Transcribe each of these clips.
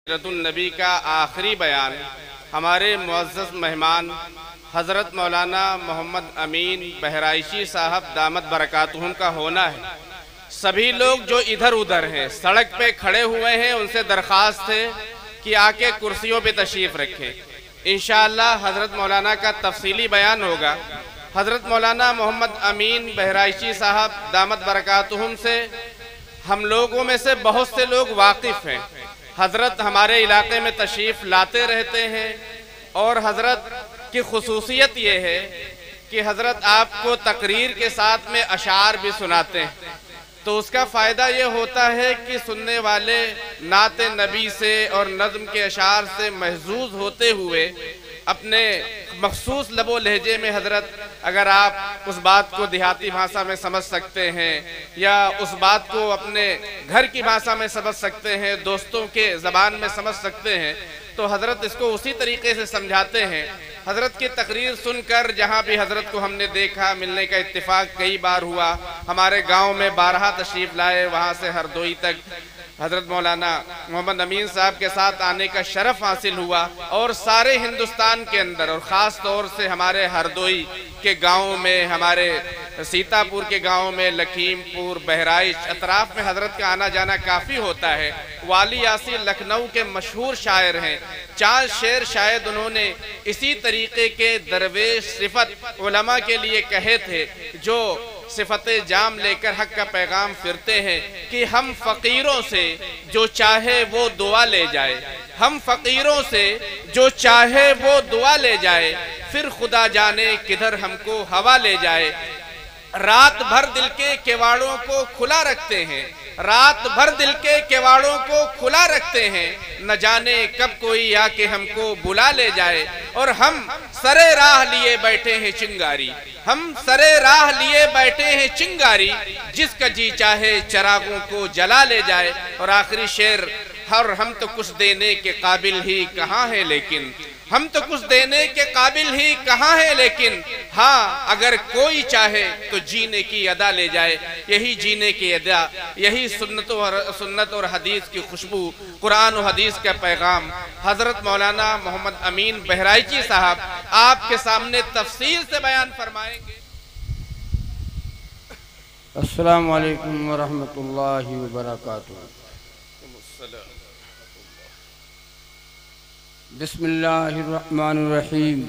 नबी का आखिरी बयान हमारे मुअज़्ज़ज़ मेहमान हज़रत मौलाना मोहम्मद अमीन बहराइशी साहब दामत बरकातुहुम का होना है। सभी लोग जो इधर उधर हैं, सड़क पे खड़े हुए हैं, उनसे दरख्वास्त है कि आके कुर्सियों पे तशरीफ़ रखें। इंशाअल्लाह हज़रत मौलाना का तफसीली बयान होगा। हज़रत मौलाना मोहम्मद अमीन बहराइशी साहब दामत बरकातुहुम से हम लोगों में से बहुत से लोग वाकिफ़ हैं। हज़रत हमारे इलाके में तशरीफ़ लाते रहते हैं और हज़रत की खुसूसियत ये है कि हज़रत आपको तकरीर के साथ में अशार भी सुनाते हैं, तो उसका फ़ायदा ये होता है कि सुनने वाले नाते नबी से और नज़्म के अशार से महजूज़ होते हुए अपने मखसूस लबो लहजे में हज़रत अगर आप उस बात को देहाती भाषा में समझ सकते हैं या उस बात को अपने घर की भाषा में समझ सकते हैं, दोस्तों के ज़बान में समझ सकते हैं, तो हज़रत इसको उसी तरीके से समझाते हैं। हज़रत की तकरीर सुनकर जहाँ भी हज़रत को हमने देखा, मिलने का इत्तेफाक कई बार हुआ। हमारे गाँव में 12 तशरीफ़ लाए, वहाँ से हरदोई तक हज़रत मौलाना मोहम्मद अमीन साहब के साथ आने का शरफ़ हासिल हुआ और सारे हिंदुस्तान के अंदर और ख़ास तौर से हमारे हरदोई के गाँव में, हमारे सीतापुर के गाँव में, लखीमपुर, बहराइच अतराफ़ में हज़रत का आना जाना काफ़ी होता है। वाली यासीन लखनऊ के मशहूर शायर हैं। 4 शेर शायद उन्होंने इसी तरीके के दरवेश सिफत उलमा के लिए कहे थे, जो सिफते जाम लेकर हक का पैगाम फिरते हैं कि हम फ़कीरों से जो चाहे वो दुआ ले जाए, हम फ़कीरों से जो चाहे वो दुआ ले जाए, फिर खुदा जाने किधर हमको हवा ले जाए। रात भर दिल के केवाड़ों को खुला रखते हैं, रात भर दिल के केवाड़ों को खुला रखते हैं, न जाने कब कोई आके हमको बुला ले जाए। और हम सरे राह लिए बैठे हैं चिंगारी, हम सरे राह लिए बैठे हैं चिंगारी, जिसका जी चाहे चरागों को जला ले जाए। और आखिरी शेर, हर हम तो कुछ देने के काबिल ही कहाँ है, लेकिन हम तो कुछ देने के काबिल ही कहाँ है, लेकिन हाँ अगर कोई चाहे तो जीने की अदा ले जाए। यही जीने की अदा, यही सुन्नत और हदीस की खुशबू, कुरान और हदीस का पैगाम हज़रत मौलाना मोहम्मद अमीन बहराइची साहब आपके सामने तफसील से बयान फरमाएंगे। अस्सलामु अलैकुम व रहमतुल्लाहि व बरकातुहू। बिस्मिल्लाहिर्रहमानिर्रहीम।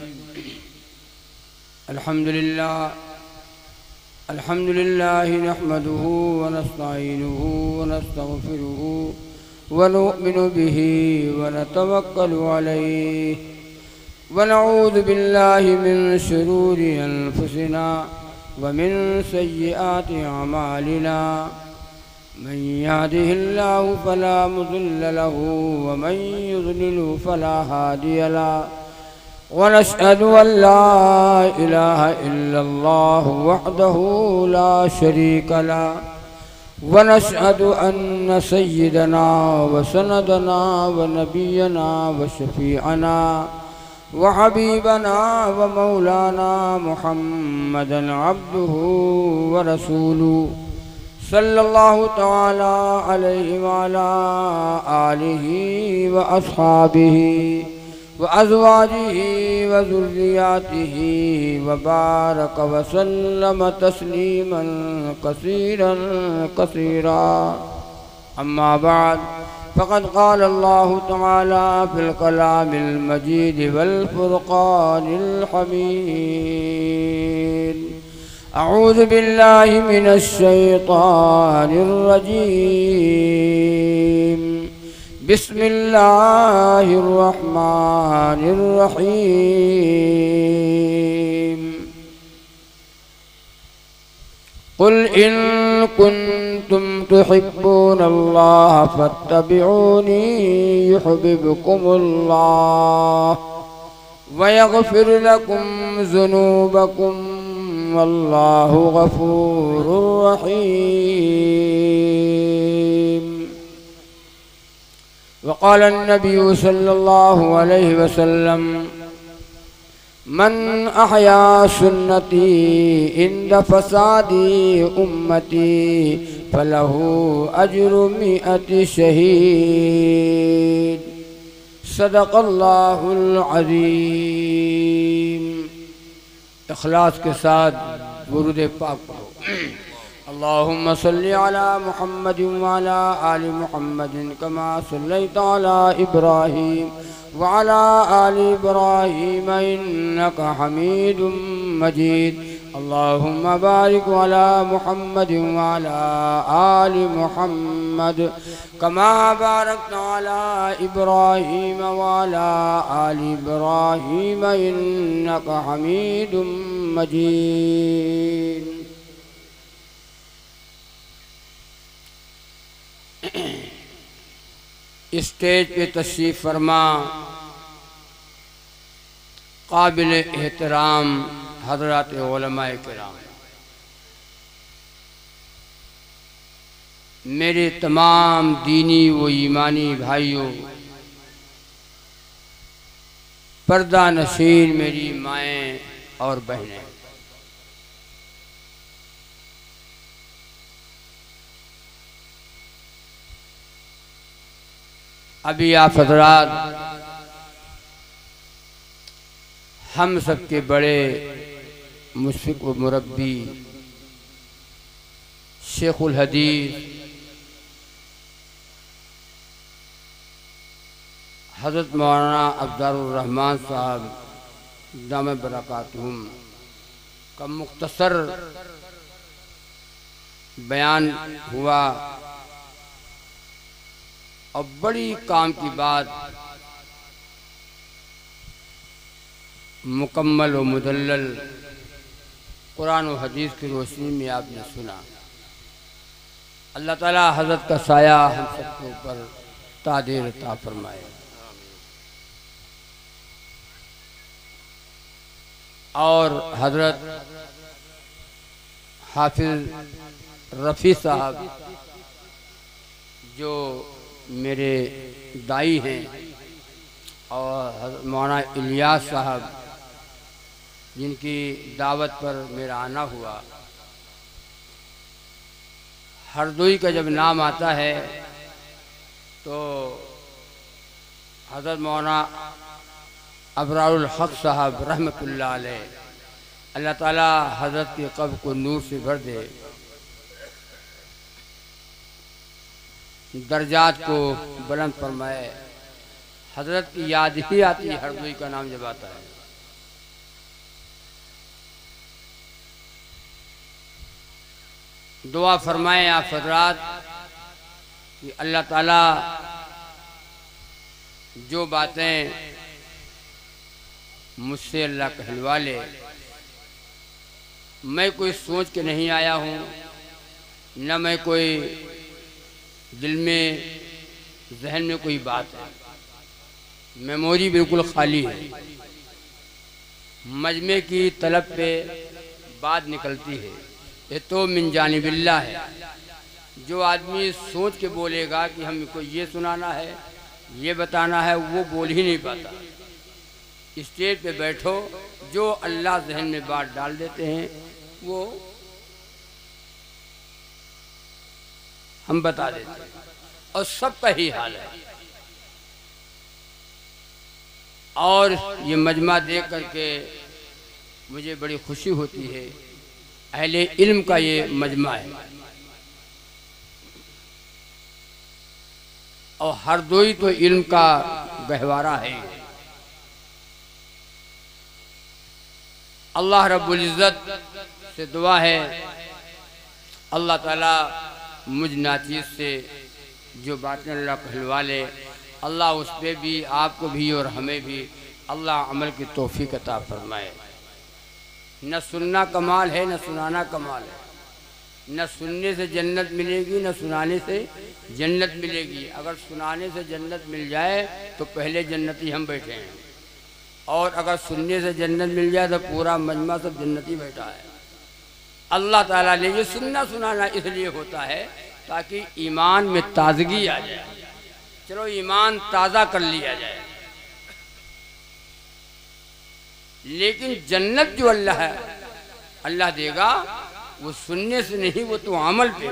अल्हम्दुलिल्लाहि नहमदुहु व नस्तईनुहु व नस्तगफिरुहु व नु'मिनु बिही व नतवक्कलु अलैहि व नऊज़ु बिल्लाहि मिन शुरूरि अनफुसिना व मिन सय्यिआति अमालिना। मन यहदिहिल्लाहु फला मुज़िल्ल लहु व मन युज़लिलहु फला हादिय लहु। व नशहदु अन ला इलाहा इल्लल्लाह वहदहु ला शरीक लहु व नशहदु अन्न सय्यिदना व सनदना व नबियना व शफीअना व हबीबना व मौलाना मुहम्मदन अब्दुहु व रसूलुहु सल्लल्लाहु तआला अलैहि व अला आलिहि व अस्हाबिहि व अज़वाजिहि व ज़ुर्रिय्यातिहि व बारक व सल्लम तस्लीमन कसीरन कसीरा। अम्मा बाद फ़क़द क़ाल अल्लाहु तआला फ़िल कलामिल मजीद वल फ़ुरक़ानिल हमीद। अऊज़ु बिल्लाहि मिनश शैतानिर रजीम। बिस्मिल्लाहिर रहमानिर रहीम। कुल इन कुन्तुम तुहिब्बूनल्लाह फत्तबिऊनी युहब्बिबकुमुल्लाह व यग़फिर लकुम ज़ुनूबकुम वल्लाहु गफूरुर रहीम। वक़ाल अन्नबिय्यु सल्लल्लाहु अलैहि वसल्लम मन अहया सुन्नती इंद फसादी उम्मती फलहु अज्रु मिअति शहीद। सदक़ल्लाहुल अज़ीम। इखलास के साथ दुरूद पाक पढ़ो। अल्लाहुम्मा सल्लि अला मुहम्मदिन व अला आलि मुहम्मदिन कमा सल्लैता अला इब्राहीम व अला आलि इब्राहीम इन्नका हमीदुम मजीद। अल्लाहुम्मा बारिक अला मुहम्मदिन व अला आलि मुहम्मद कमा बारकता अला इब्राहीम व अला आलि इब्राहीम इन्नका हमीदुम मजीद। स्टेज पे तशरीफ़ फरमा काबिल एहतराम हज़रात उलमाए किराम, मेरे तमाम दीनी व ईमानी भाइयों, पर्दा नशीन मेरी माएँ और बहनें, अभी आप हज़रात हम सबके बड़े मुशफ़िक़ व मुरब्बी शेखुल हदीस हज़रत मौलाना अब्दुर रहमान साहब दामद बरकातुहुम का मुख्तसर बयान हुआ और बड़ी काम की बात मुकम्मल व मुदल्लल कुरान व हदीस की रोशनी में आपने सुना। अल्लाह ताला हज़रत का साया हम सबके ऊपर तादीर अता फरमाए। और हज़रत हाफिज़ रफ़ी साहब जो मेरे दाई हैं और मौलाना इलियास साहब जिनकी दावत पर मेरा आना हुआ, हरदोई का जब नाम आता है तो हज़रत मौलाना अबरारुल हक़ साहब रहमतुल्लाह अलैह, अल्लाह ताला हज़रत के क़ब्र को नूर से भर दे, दर्जात को बुलंद फरमाए। हज़रत की याद ही आती है हरदोई का नाम जब आता है। दुआ फरमाएं आप हज़रात कि अल्लाह ताला जो बातें मुझसे अल्लाह कहलवा ले, मैं कोई सोच के नहीं आया हूँ, न मैं कोई दिल में जहन में कोई बात है, मेमोरी बिल्कुल खाली है। मजमे की तलब पे बात निकलती है, ये तो मिन जानिबिल्लाह है। जो आदमी सोच के बोलेगा कि हमको ये सुनाना है, ये बताना है, वो बोल ही नहीं पाता। स्टेज पे बैठो, जो अल्लाह जहन में बात डाल देते हैं वो हम बता देते हैं, और सबका ही हाल है। और ये मजमा देख करके मुझे बड़ी खुशी होती है। अहले इल्म का ये मजमा है और हरदोई तो इल्म का गहवारा है। अल्लाह रब्बुल इज़्ज़त से दुआ है, अल्लाह ताला मुझ नाचीज़ से जो बातें अल्लाह कहलवा ले, अल्लाह उस पर भी, आपको भी और हमें भी अल्लाह अमल की तौफीक अता फरमाए। न सुनना कमाल है, न सुनाना कमाल है। न सुनने से जन्नत मिलेगी, न सुनाने से जन्नत मिलेगी। अगर सुनाने से जन्नत मिल जाए तो पहले जन्नती हम बैठे हैं, और अगर सुनने से जन्नत मिल जाए तो पूरा मजमा सब जन्नती बैठा है। अल्लाह ताला ने ये सुनना सुनाना इसलिए होता है ताकि ईमान में ताजगी आ जाए। चलो ईमान ताज़ा कर लिया जाए। लेकिन जन्नत जो अल्लाह देगा वो सुनने से नहीं, वो तो अमल पे,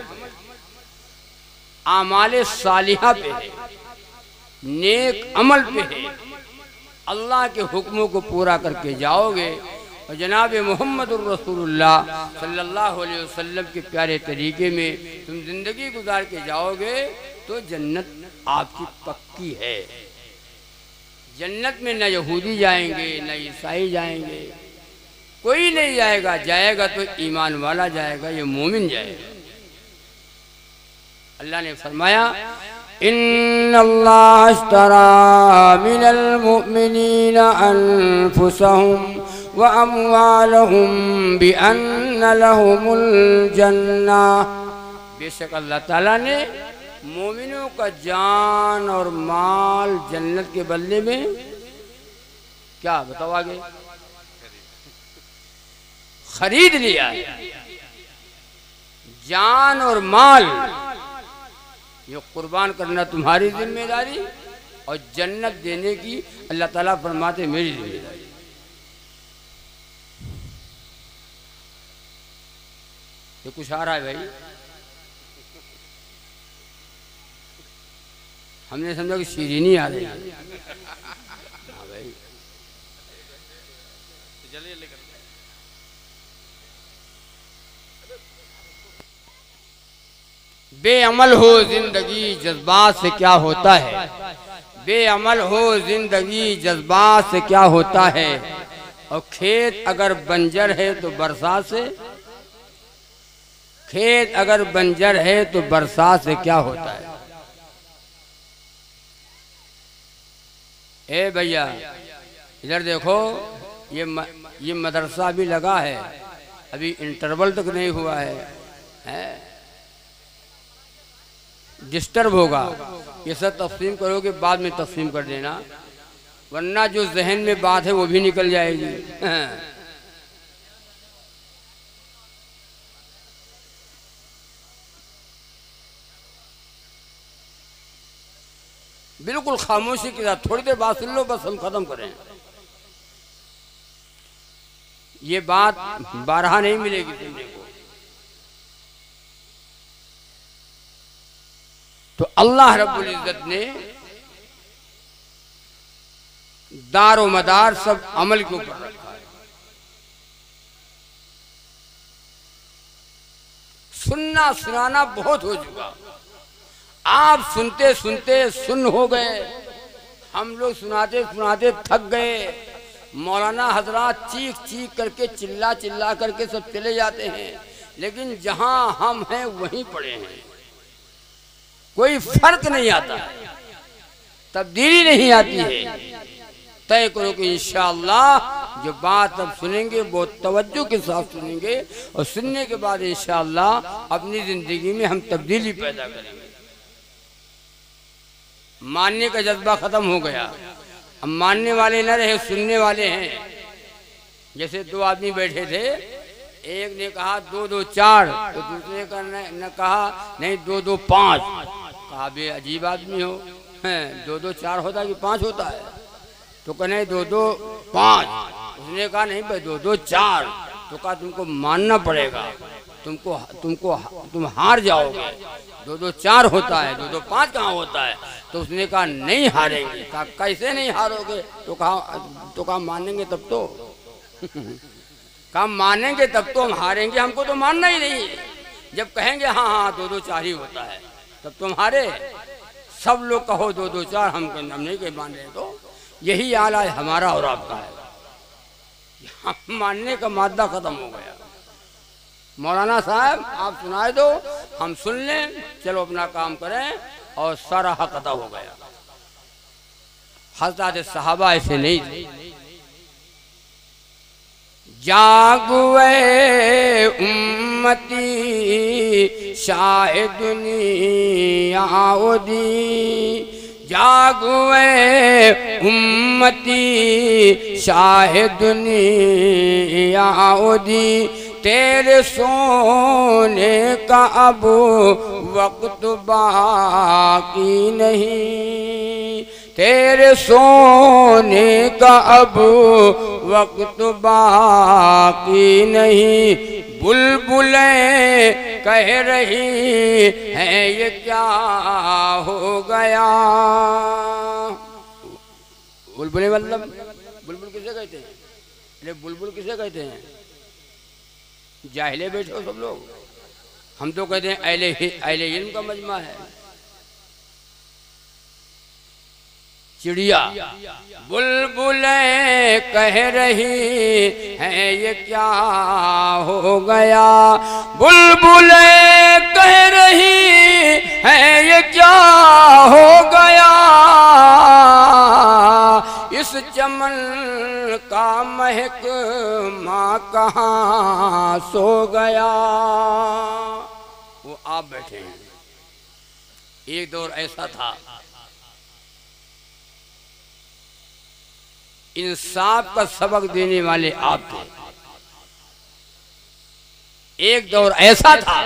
आमाले सालिहा पे है। नेक अमल पे है, अल्लाह के हुक्मों को पूरा करके जाओगे और जनाब मोहम्मद रसूलुल्लाह सल्लल्लाहु अलैहि वसल्लम के प्यारे तरीके में तुम जिंदगी गुजार के जाओगे तो जन्नत आपकी पक्की है। जन्नत में न यहूदी जाएंगे न ईसाई जाएंगे, कोई नहीं जाएगा, जाएगा तो ईमान वाला जाएगा, ये मोमिन जाएगा। अल्लाह ने फरमाया इन्नल्लाह अश्तरा मिनल मुमिनीना अनफुसहुम व अमवालहुम बिअन्न लहुमुल जन्नह। बेशक अल्लाह ताला ने मोमिनों का जान और माल जन्नत के बदले में क्या बताओ आगे खरीद लिया है। जान और माल ये कुर्बान करना तुम्हारी जिम्मेदारी और जन्नत देने की अल्लाह ताला फरमाते मेरी जिम्मेदारी। ये कुछ आ रहा है भाई, हमने समझा कि शीरीनी आ रही है। हाँ भाई बेअमल हो जिंदगी जज्बात से क्या होता है, बेअमल हो जिंदगी जज्बात से क्या होता है, और खेत अगर बंजर है तो बरसात से, खेत अगर बंजर है तो बरसात से क्या होता है। ए भैया इधर देखो, ये मदरसा भी लगा है, अभी इंटरवल तक नहीं हुआ है? डिस्टर्ब होगा, ये सब तस्लीम करोगे बाद में तस्लीम कर देना, वरना जो जहन में बात है वो भी निकल जाएगी। बिल्कुल खामोशी के साथ थोड़ी देर बात सुन लो, बस हम खत्म करें। ये बात बारहा नहीं मिलेगी सुनने को। तो अल्लाह रब्बुल इज्जत ने दारो मदार सब अमल के ऊपर रखा है। सुनना सुनाना बहुत हो चुका, आप सुनते सुनते सुन हो गए, हम लोग सुनाते सुनाते थक गए। मौलाना हजरात चीख चीख करके चिल्ला चिल्ला करके सब चले जाते हैं, लेकिन जहां हम हैं वहीं पड़े हैं, कोई फर्क नहीं आता, तब्दीली नहीं आती है। तय करो कि इंशाअल्लाह जो बात अब सुनेंगे वो तवज्जो के साथ सुनेंगे, और सुनने के बाद इंशाअल्लाह अपनी जिंदगी में हम तब्दीली पैदा करेंगे। मानने का जज्बा खत्म हो गया, अब मानने वाले न रहे, सुनने वाले हैं। जैसे दो आदमी बैठे थे, एक ने कहा 2 2 4, तो दूसरे का न कहा नहीं 2 2 5। कहा बे अजीब आदमी हो, 2 2 4 होता है कि 5 होता है? तो कहा नहीं 2 2 5। उसने कहा नहीं भाई 2 2 4। तो कहा तुमको मानना पड़ेगा, तुम हार जाओगे, 2 2 4 होता है, 2 2 5 कहाँ होता है? तो उसने कहा नहीं हारेंगे। कहा कैसे नहीं हारोगे? तो कहा मानेंगे तब तो। कहा मानेंगे तब तो हम हारेंगे, हमको तो मानना ही नहीं है। जब कहेंगे हाँ हाँ 2 2 4 ही होता है तब तुम हारे। सब लोग कहो 2 2 4, हम नहीं के मान रहे। तो यही हाल है हमारा और आपका है, हम मानने का मादा खत्म हो गया। मौलाना साहब आप सुनाए दो, हम सुन लें, चलो अपना काम करें, और सारा हक अदा हो गया। हज़रत सहाबा ऐसे नहीं थे। जागवे उम्मती शाह दुनिया दी, जागवे उम्मती शाह दुनिया दी, तेरे सोने का अब वक्त बाकी नहीं, तेरे सोने का अब वक्त बाकी नहीं, बुलबुलें कह रही हैं ये क्या हो गया। बुलबुलें मतलब बुलबुल किसे कहते हैं? अरे बुलबुल किसे कहते हैं? जाहिले बैठो सब लोग, हम तो कहते हैं अहले इल्म का मजमा है। चिड़िया बुलबुलें कह रही हैं ये क्या हो गया। बुलबुलें कह रही हैं ये क्या हो गया। इस चमन का महक माँ कहाँ सो गया। वो आप बैठे हैं। एक दौर ऐसा था, इंसाफ का सबक देने वाले आप थे। एक दौर ऐसा था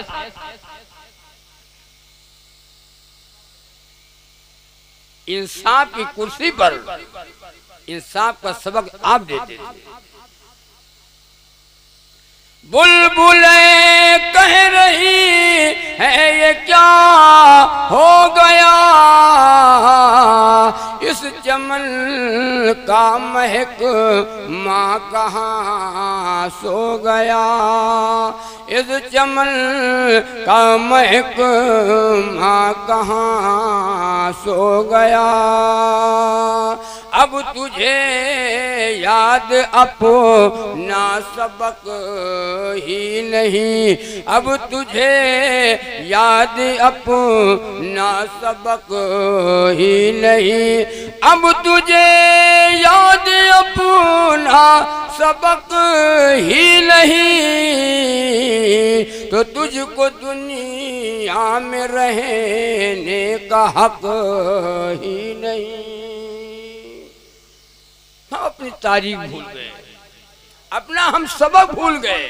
इंसाफ की कुर्सी पर इंसाफ का सबक आप देते थे। बुलबुलें कह रही है ये क्या हो गया। इस चमन का महक माँ कहाँ सो गया। इस चमन का महक माँ कहाँ सो गया। अब तुझे याद अपना सबक ही नहीं। अब तुझे याद अपना सबक ही नहीं। अब तुझे याद अपना सबक ही नहीं। तो तुझको दुनिया में रहने का हक ही नहीं। हम अपनी तारीख भूल गए, अपना हम सबक भूल गए।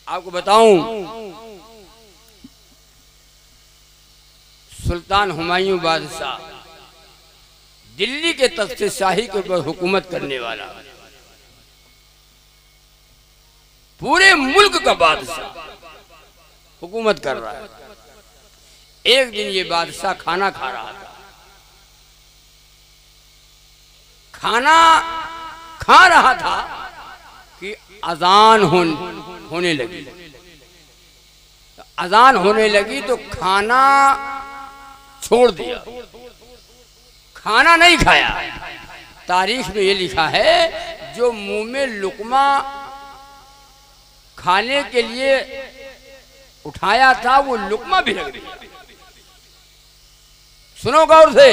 आपको बताऊं, सुल्तान हुमायूं बादशाह दिल्ली के तख्ते शाही के ऊपर हुकूमत करने वाला, पूरे मुल्क का बादशाह हुकूमत कर रहा है। एक दिन ये बादशाह खाना खा रहा था। खाना खा रहा था कि अजान होने लगी। तो अजान होने लगी तो खाना छोड़ दिया, खाना नहीं खाया। तारीख में ये लिखा है, जो मुंह में लुकमा खाने के लिए उठाया था वो लुकमा भी रख दिया। सुनो गौर से,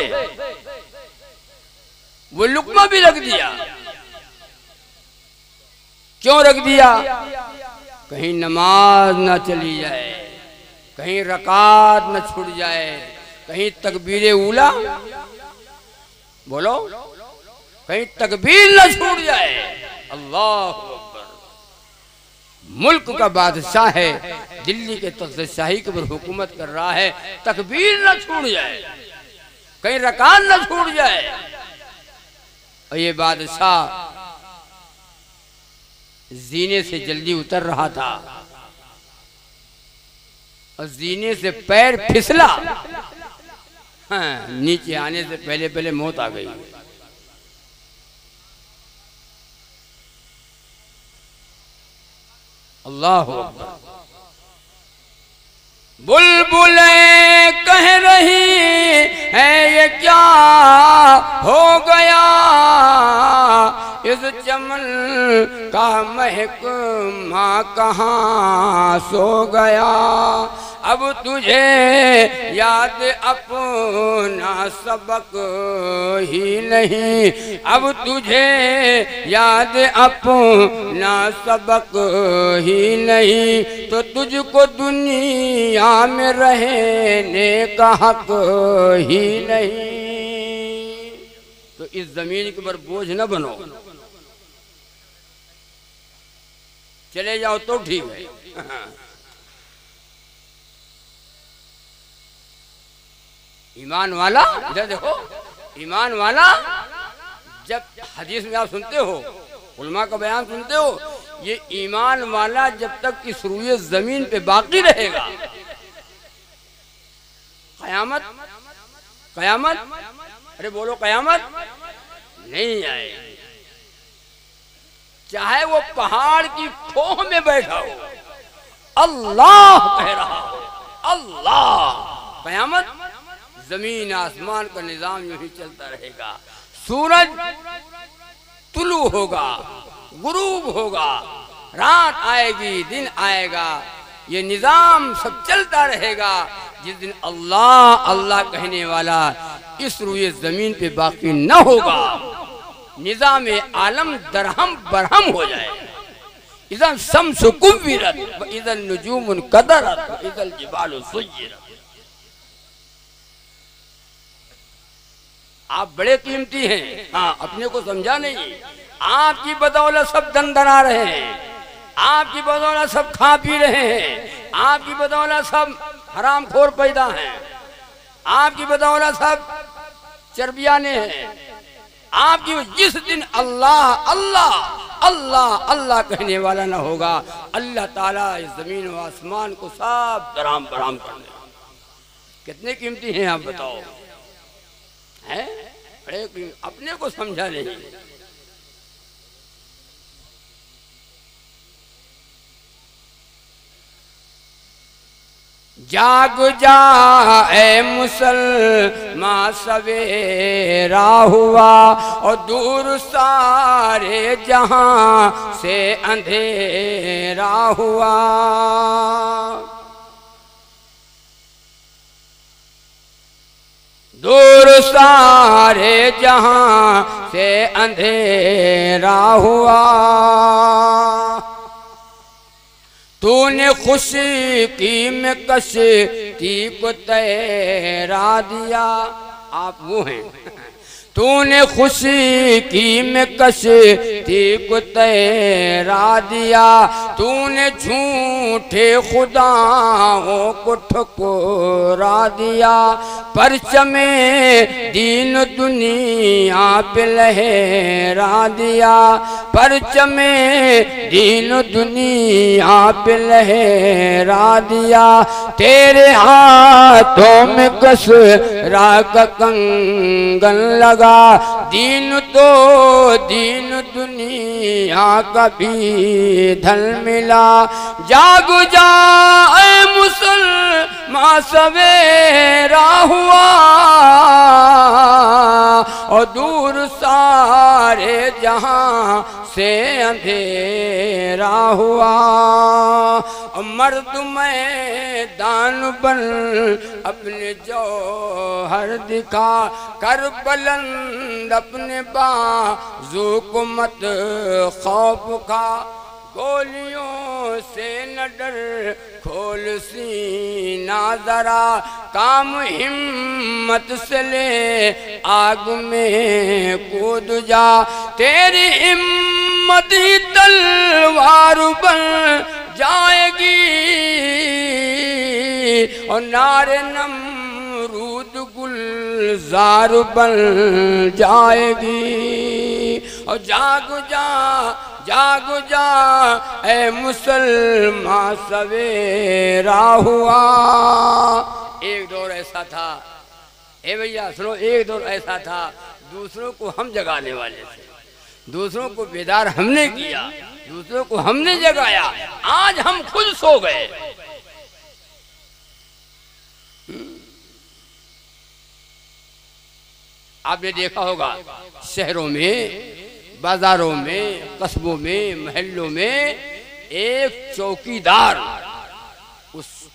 वो लुकमा भी रख दिया। क्यों रख दिया? कहीं नमाज ना चली जाए, कहीं रकात न छूट जाए, कहीं तकबीरे उला, बोलो, कहीं तकबीर न छूट जाए। अल्लाह अकबर। मुल्क का बादशाह है, दिल्ली के तख्ते शाही के ऊपर हुकूमत कर रहा है, तकबीर न छूट जाए, कहीं रकात न छूट जाए। और ये बादशाह जीने से जल्दी उतर रहा था और जीने से पैर फिसला। हाँ, नीचे आने से पहले पहले मौत आ गई। अल्लाह अकबर। बुलबुलें कह रही है ये क्या हो गया। इस चमन का महक माँ कहाँ सो गया। अब तुझे याद अपना सबक ही नहीं। अब तुझे याद अपना सबक ही नहीं। तो तुझको दुनिया में रहने का हक ही नहीं। तो इस जमीन के ऊपर बोझ न बनो, चले जाओ तो ठीक है। ईमान वाला, इधर देखो, ईमान वाला, जब हदीस में आप सुनते हो उलमा का बयान सुनते हो, ये ईमान वाला जब तक इस रूए जमीन पे बाकी रहेगा, कयामत कयामत, अरे बोलो कयामत नहीं आएगी। चाहे वो पहाड़ की खोह में बैठा हो, अल्लाह कह रहा हो, अल्लाह। कयामत जमीन आसमान का निजाम यूं ही चलता रहेगा। सूरज तुलू होगा, गुरूब होगा, रात आएगी, दिन आएगा, ये निजाम सब चलता रहेगा। जिस दिन अल्लाह अल्लाह कहने वाला इस रूए जमीन पे बाकी न होगा, निजाम आलम दरहम बरहम हो जाएगा। इज़ा शम्सु कुव्विरत व इज़ा नुजूमुन कदरत व इज़ा जिबालु सुय्यिरत। आप बड़े कीमती हैं, हाँ अपने को समझा नहीं। आपकी बदौलत सब दंदना रहे हैं, आपकी बदौलत सब खा पी रहे हैं, आपकी बदौलत सब हरामखोर पैदा हैं, आपकी बदौलत सब चर्बियाने हैं। आपकी जिस दिन अल्लाह अल्लाह अल्लाह अल्लाह कहने वाला ना होगा, अल्लाह ताला इस जमीन और आसमान को सब दराम बराम कर देगा। कितने कीमती हैं आप बताओ, हैं? बड़े अपने को समझा नहीं। जाग जा ए मुसलमान सवेरा हुआ और दूर सारे जहां से अंधेरा हुआ। दूर सारे जहां से अंधेरा हुआ। तूने खुशी की में कश्ती को तैरा दिया। आप वो हैं। तूने खुशी की में कश्ती को तैरा दिया। तूने झूठे खुदाओं को ठुकरा दिया। परचमे दीन दुनिया पे लहरा दिया। परचमे दीन दुनिया पे लहरा दिया। तेरे हाथों में कसरा का कंगन लगा। दीन तो दीन दुनिया का भी धन मिला। जाग जाए मुसलमान सवेरा हुआ और दूर सारे जहां से अंधेरा हुआ। मर्द मैदान बन अपने जौहर दिखा कर बुलंद अपने बाजू को मत खौफ खा। गोलियों से न डर खोल सीना जरा। काम हिम्मत से ले आग में कूद जा। तेरी हिम्मत ही तलवार बन जाएगी और नारे नमरूद गुलजार बन जाएगी। और जाग जा जाग जा ए मुसलमान सवेरा हुआ। एक दौर ऐसा था, ए भैया सुनो, एक दौर ऐसा था दूसरों को हम जगाने वाले थे, दूसरों को बेदार हमने किया, दूसरों को हमने जगाया। आज हम खुद सो गए। आपने देखा होगा शहरों में, बाजारों में, कस्बों में, महल्लों में एक चौकीदार,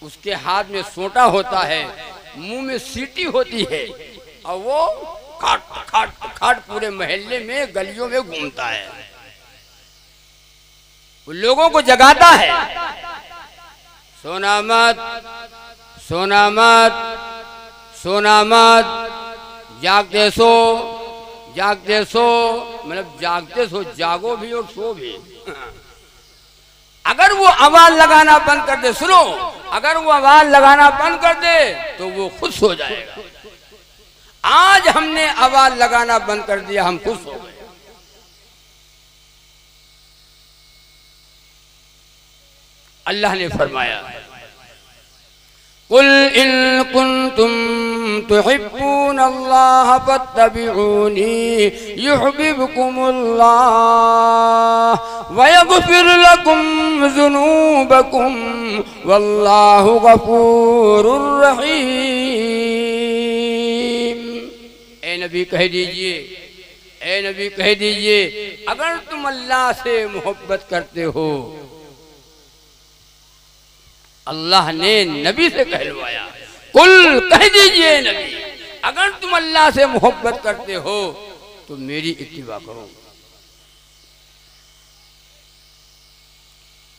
उसके हाथ में सोटा होता है, मुंह में सीटी होती है और वो खाट खाट खाट पूरे महल्ले में गलियों में घूमता है, वो लोगों को जगाता है। सोना मत, सोना मत, सोना मत, जागते सो, जागते सो, मतलब जागते सो, जागो भी और सो भी। अगर वो आवाज लगाना बंद कर दे, सुनो, अगर वो आवाज लगाना बंद कर दे तो वो खुद सो जाएगा। आज हमने आवाज लगाना बंद कर दिया, हम खुश हो गए। अल्लाह ने फरमाया कुल इन कुंतुम तुहिब्बूनल्लाह फत्तबिऊनी युहब्बिबकुमुल्लाह व यगफिर लकुम ज़ुनूबकुम वल्लाहु गफूरुर रहीम। ए नबी कह दीजिए अगर तुम अल्लाह से मोहब्बत करते हो, अल्लाह ने नबी से कहलवाया, कुल कह दीजिए नबी अगर तुम अल्लाह से मोहब्बत करते हो तो मेरी इत्तिबा करो।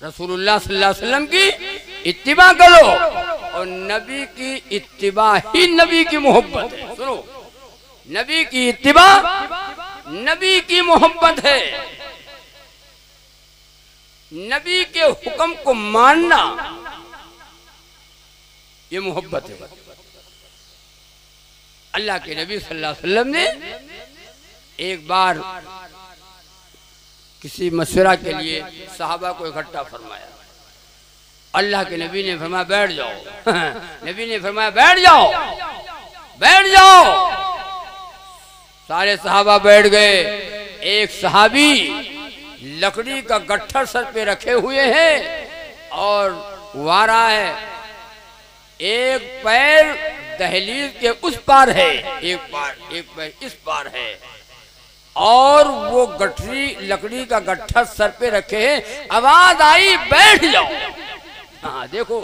रसूलुल्लाह सल्लल्लाहु अलैहि वसल्लम की इत्तिबा करो और नबी की इत्तिबा ही नबी की मोहब्बत है। सुनो, नबी की इत्तिबा नबी की मोहब्बत है। नबी के हुक्म को मानना ये मोहब्बत है। अल्लाह के नबी सल्लल्लाहु अलैहि वसल्लम ने एक बार किसी मशवरा के लिए सहाबा को इकट्ठा फरमाया। अल्लाह के नबी ने फरमाया बैठ जाओ। नबी ने फरमाया बैठ जाओ, बैठ जाओ। सारे सहाबा बैठ गए। एक सहाबी लकड़ी का गट्ठर सर पे रखे हुए हैं और वो रहा है, एक पैर दहलीज के उस पार है, एक पैर इस पार है और वो गठरी लकड़ी का गट्ठर सर पे रखे हैं। आवाज आई बैठ जाओ। हाँ देखो,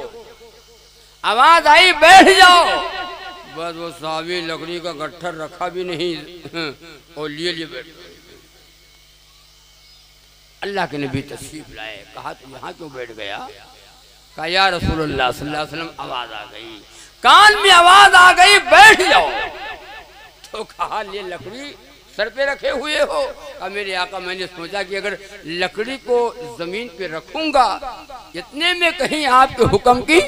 आवाज आई बैठ जाओ। बस वो साहबी लकड़ी का गट्ठर रखा भी नहीं और लिए बैठ गए। अल्लाह के नबी तशरीफ लाए। कहा तो यहाँ क्यों बैठ गया? कहा या रसूलुल्लाह सल्लल्लाहु अलैहि वसल्लम आवाज आ गई, कान में आवाज आ गई बैठ जाओ। तो कहा ये लकड़ी सर पे रखे हुए हो? कहा मेरे आका मैंने सोचा कि अगर लकड़ी को जमीन पे रखूंगा इतने में कहीं आपके हुक्म की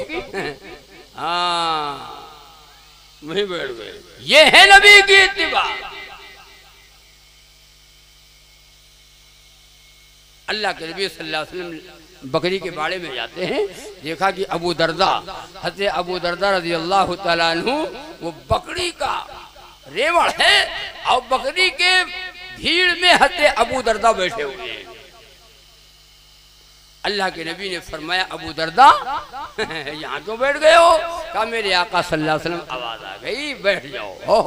हाँ वहीं बैठ गए। ये है नबी की इत्तिबा। अल्लाह के नबी सल्लल्लाहु अलैहि वसल्लम बकरी के बाड़े में जाते हैं। देखा कि अबू दरदा, हज़रत अबू दरदा रज़ी अल्लाह तआला अन्हु वो बकरी का रेवड़ है और बकरी के भीड़ में हज़रत अबू दरदा बैठे हुए हैं। अल्लाह के नबी ने फरमाया अबू दरदा यहाँ क्यों बैठ गए हो? कहा मेरे आका सल्लल्लाहु अलैहि वसल्लम आवाज आ गई बैठ जाओ। हो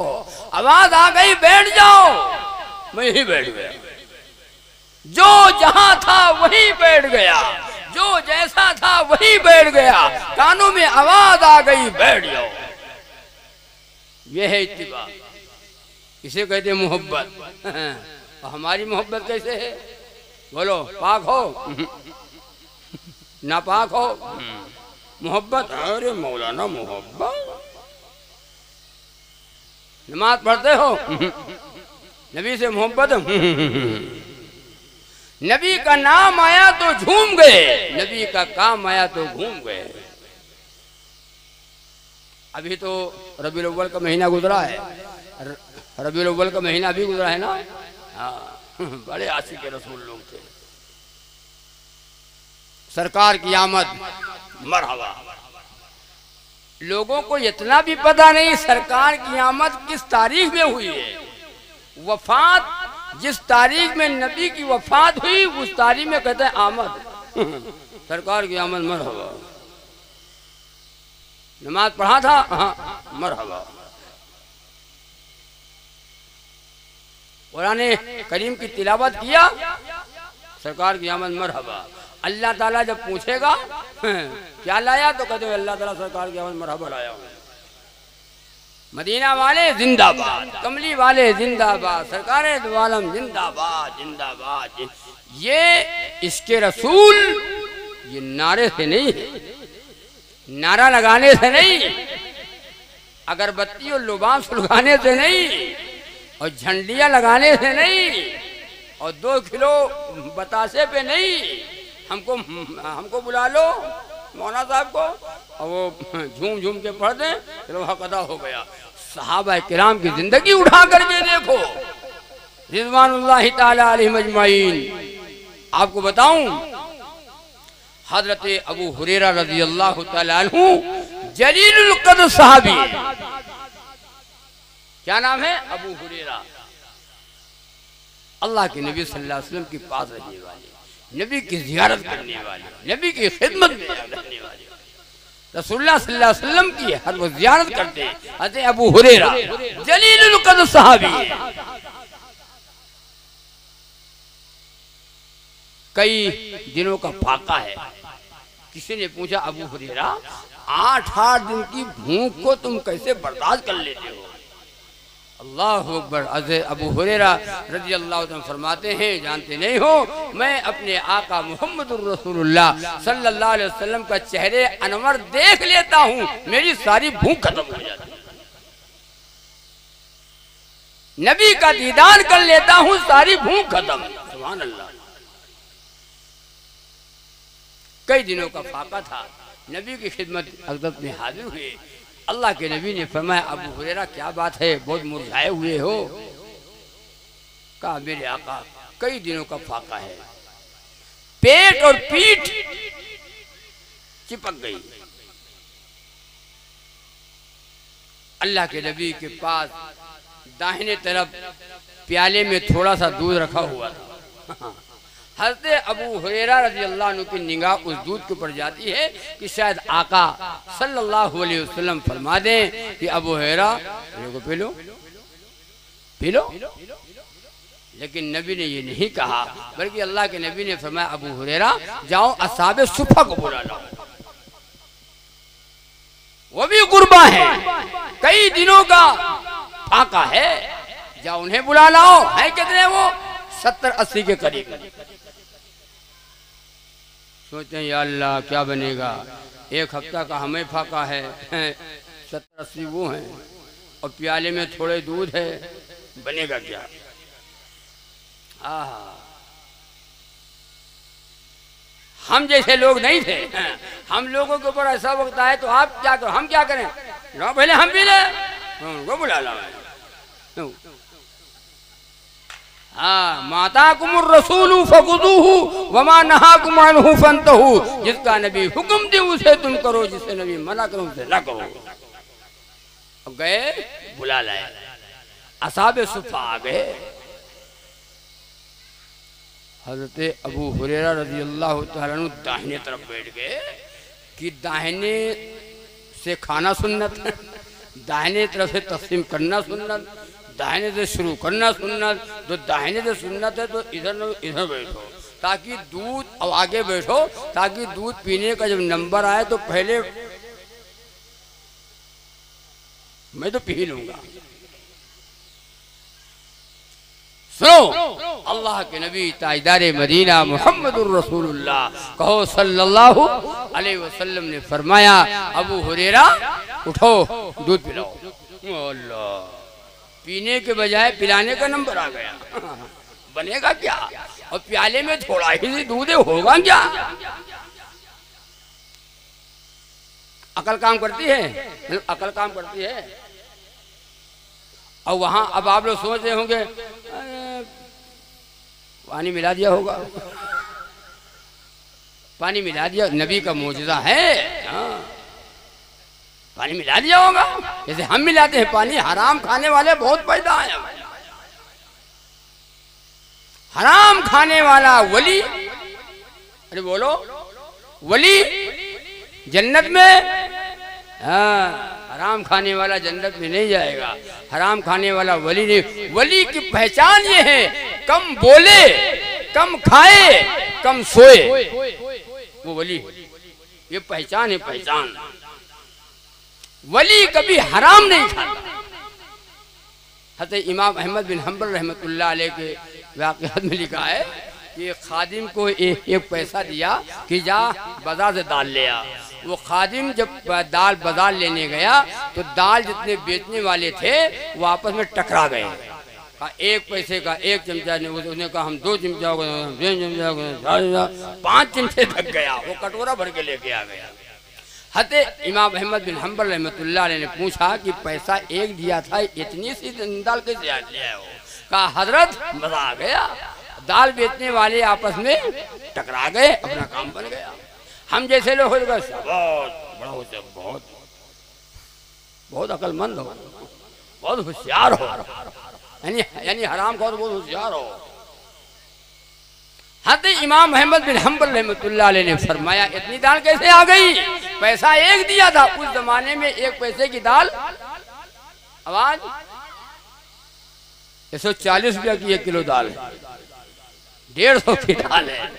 आवाज आ गई बैठ जाओ। मैं यही बैठ गया। जो जहां था वहीं बैठ गया, जो जैसा था वहीं बैठ गया। कानों में आवाज आ गई बैठ जाओ। यह है इत्तिबा। इसे कहते हैं मोहब्बत। हमारी मोहब्बत कैसे है? बोलो, पाक हो नापाक हो? मोहब्बत, अरे मौलाना मोहब्बत। नमाज पढ़ते हो? नबी से मोहब्बत। नबी का नाम आया तो झूम गए, नबी का काम आया तो घूम गए। अभी तो रबीउल अव्वल का महीना गुजरा है। रबीउल अव्वल का महीना अभी गुजरा है ना। हाँ, बड़े आशिक रसूल लोग थे। सरकार की आमद मरहबा। लोगों को इतना भी पता नहीं सरकार की आमद किस तारीख में हुई है। वफात जिस तारीख में नबी की वफात हुई उस तारीख में कहते हैं आमद। सरकार की आमद मरहबा। नमाज पढ़ा था, हाँ मरहबा। कुरान करीम की तिलावत किया, सरकार की आमद मरहबा। अल्लाह ताला जब पूछेगा क्या लाया तो कहते अल्लाह ताला सरकार की आमद मरहबा लाया हूं। मदीना वाले जिंदाबाद, कमली वाले जिंदाबाद, सरकार दो आलम जिंदाबाद जिंदाबाद। ये इसके रसूल ये नारे से नहीं है, नारा लगाने से नहीं, अगरबत्ती और लुबाब सुलगाने से नहीं, और झंडियां लगाने से नहीं, और 2 किलो बतासे पे नहीं। हमको बुला लो मौलाना साहब को और वो झूम झूम के पढ़ दें, चलो हक अदा हो गया। सहाबा किराम की जिंदगी उठा करके देखो, रिज़वानुल्लाहि ताला अलैहिम अजमाइन। आपको बताऊं हजरत अबू हुरैरा रज़ी अल्लाह तआला अन्हु जलीलुल क़द्र सहाबी, क्या नाम है? अबू हुरैरा। अल्लाह के नबी सल्लल्लाहु अलैहि वसल्लम के पास रहने वाले, नबी की जियारत करने वाले, नबी की खिदमत में रहने वाले, रसूलुल्लाह सल्लल्लाहु अलैहि वसल्लम की हर वक्त जियारत करते हज़रत अबू हुरैरा जलीलुल क़द्र सहाबी। कई दिनों का फाका है। किसी ने पूछा अबू हुरैरा 8-8 दिन की भूख को तुम कैसे बर्दाश्त कर लेते हो? अल्लाहु अकबर। अबू हुरैरा रज़ी अल्लाह तआला फरमाते हैं, जानते नहीं हो, मैं अपने आका मुहम्मदुर रसूलुल्लाह सल्लल्लाहु अलैहि वसल्लम का चेहरे अनवर देख लेता हूँ, मेरी सारी भूख खत्म हो जाती है। नबी का दीदार कर लेता हूँ, सारी भूख खत्म। सुभान अल्लाह। कई दिनों का फाका था, नबी की खिदमत हज़रत में हाजिर हुए। अल्लाह के नबी ने फरमाया, अबू हुरैरा क्या बात है, बहुत मुरझाए हुए हो? कहा, मेरे आका कई दिनों का फाका है, पेट और पीठ चिपक गई। अल्लाह के नबी के पास दाहिने तरफ प्याले में थोड़ा सा दूध रखा हुआ था। हज़रत अबू हुरैरा रज़ी अल्लाह अन्हु की निगाह उस दूध के ऊपर जाती है कि शायद आका सल्लल्लाहु अलैहि वसल्लम फरमा दें कि Abu Huraira P low P low. लेकिन नबी ने ये नहीं कहा, बल्कि अल्लाह के नबी ने फरमाया, अबू हुरैरा जाओ अस्हाबे सुफ़ा को बुला लाओ, वो भी गुरबा है, कई दिनों का फाका है, जाओ उन्हें बुला लाओ। है कितने वो? 70-80 के करीब। सोचते हैं, या अल्लाह क्या बनेगा, एक हफ्ता का हमें फाका है, 70-80 वो हैं और प्याले में थोड़े दूध है, बनेगा क्या? हम जैसे लोग नहीं थे, हम लोगों के ऊपर ऐसा वक्त आए तो आप क्या करो, हम क्या करें? लो पहले हम भी ले, उनको बुला लाओ। हाँ, माता कुमुर रसूलु फकुदूहु वमा नहाकुम अन्हु फंतहु। जिसका नबी हुक्म दे उसे तुम करो, जिसे नबी मना करो उसे ना करो। अब गए, बुला लाए, असहाबे सुफ़ा आ गए। हज़रत अबू हुरैरा रज़ी अल्लाह तआला अन्हु दाहिने तरफ बैठ गए कि दाहिने से खाना सुन्नत है, दाहिने तरफ से तस्लीम करना सुन्नत, दाहिने से शुरू करना सुन्नत। तो दाहिने से सुन्नत है तो इधर बैठो ताकि दूध, अब आगे बैठो ताकि दूध पीने का जब नंबर आए तो पहले मैं तो पी लूंगा। सुनो, अल्लाह के नबी ताजदार मदीना मुहम्मदुर रसूलुल्लाह कहो सल्लल्लाहु अलैहि वसल्लम ने फरमाया, अबू हुरैरा उठो दूध पिलाओ। अल्लाह, पीने के बजाय पिलाने का नंबर आ गया। बनेगा क्या? और प्याले में थोड़ा ही दूध होगा क्या? अकल काम करती है, अकल काम करती है। और वहां अब आप लोग सोच रहे होंगे पानी मिला दिया होगा, पानी मिला दिया, नबी का मौजूदा है। हाँ, पानी मिला दिया होगा जैसे हम मिलाते हैं पानी। हराम खाने वाले बहुत पैदा हैं। हराम खाने वाला वली, अरे बोलो, वली जन्नत में? हाँ, हराम खाने वाला जन्नत में नहीं जाएगा, हराम खाने वाला वली नहीं। वली की पहचान ये है, कम बोले, कम खाए, कम सोए, वो वली। ये पहचान है, पहचान। वली कभी हराम नहीं खाता। हज़रत इमाम अहमद बिन हंबल रहमतुल्लाह अलैह के वाक़यात में लिखा है कि एक खादिम को एक पैसा दिया कि जा बाजार से दाल ले आ। वो खादिम जब दाल बाजार लेने गया तो दाल जितने बेचने वाले थे वो आपस में टकरा गए। एक पैसे का एक चमचा ने, उसने कहा हम 2 चमचा हो गए, 5 चमचे तक गया, वो कटोरा भर के लेके आ गया। हज़रत इमाम अहमद बिन हंबल रहमतुल्लाह अलैह ने पूछा कि पैसा एक दिया था, इतनी सी दाल कैसे ले आए हो? कहा हजरत मजा आ गया, दाल बेचने वाले आपस में टकरा गए, अपना काम बन गया। हम जैसे लोग हो बहुत बड़ा होशियार, बहुत बहुत अक्लमंद हो, बहुत होशियार हो, यानी हराम खाओ तो बहुत होशियार हो। हज़रत इमाम अहमद बिन हम्बल रहमतुल्लाह अलैह ने फरमाया इतनी दाल कैसे आ गई? पैसा एक दिया था, उस जमाने में एक पैसे की दाल आवाज 140 रुपया की 1 किलो दाल है, 150 की दाल है,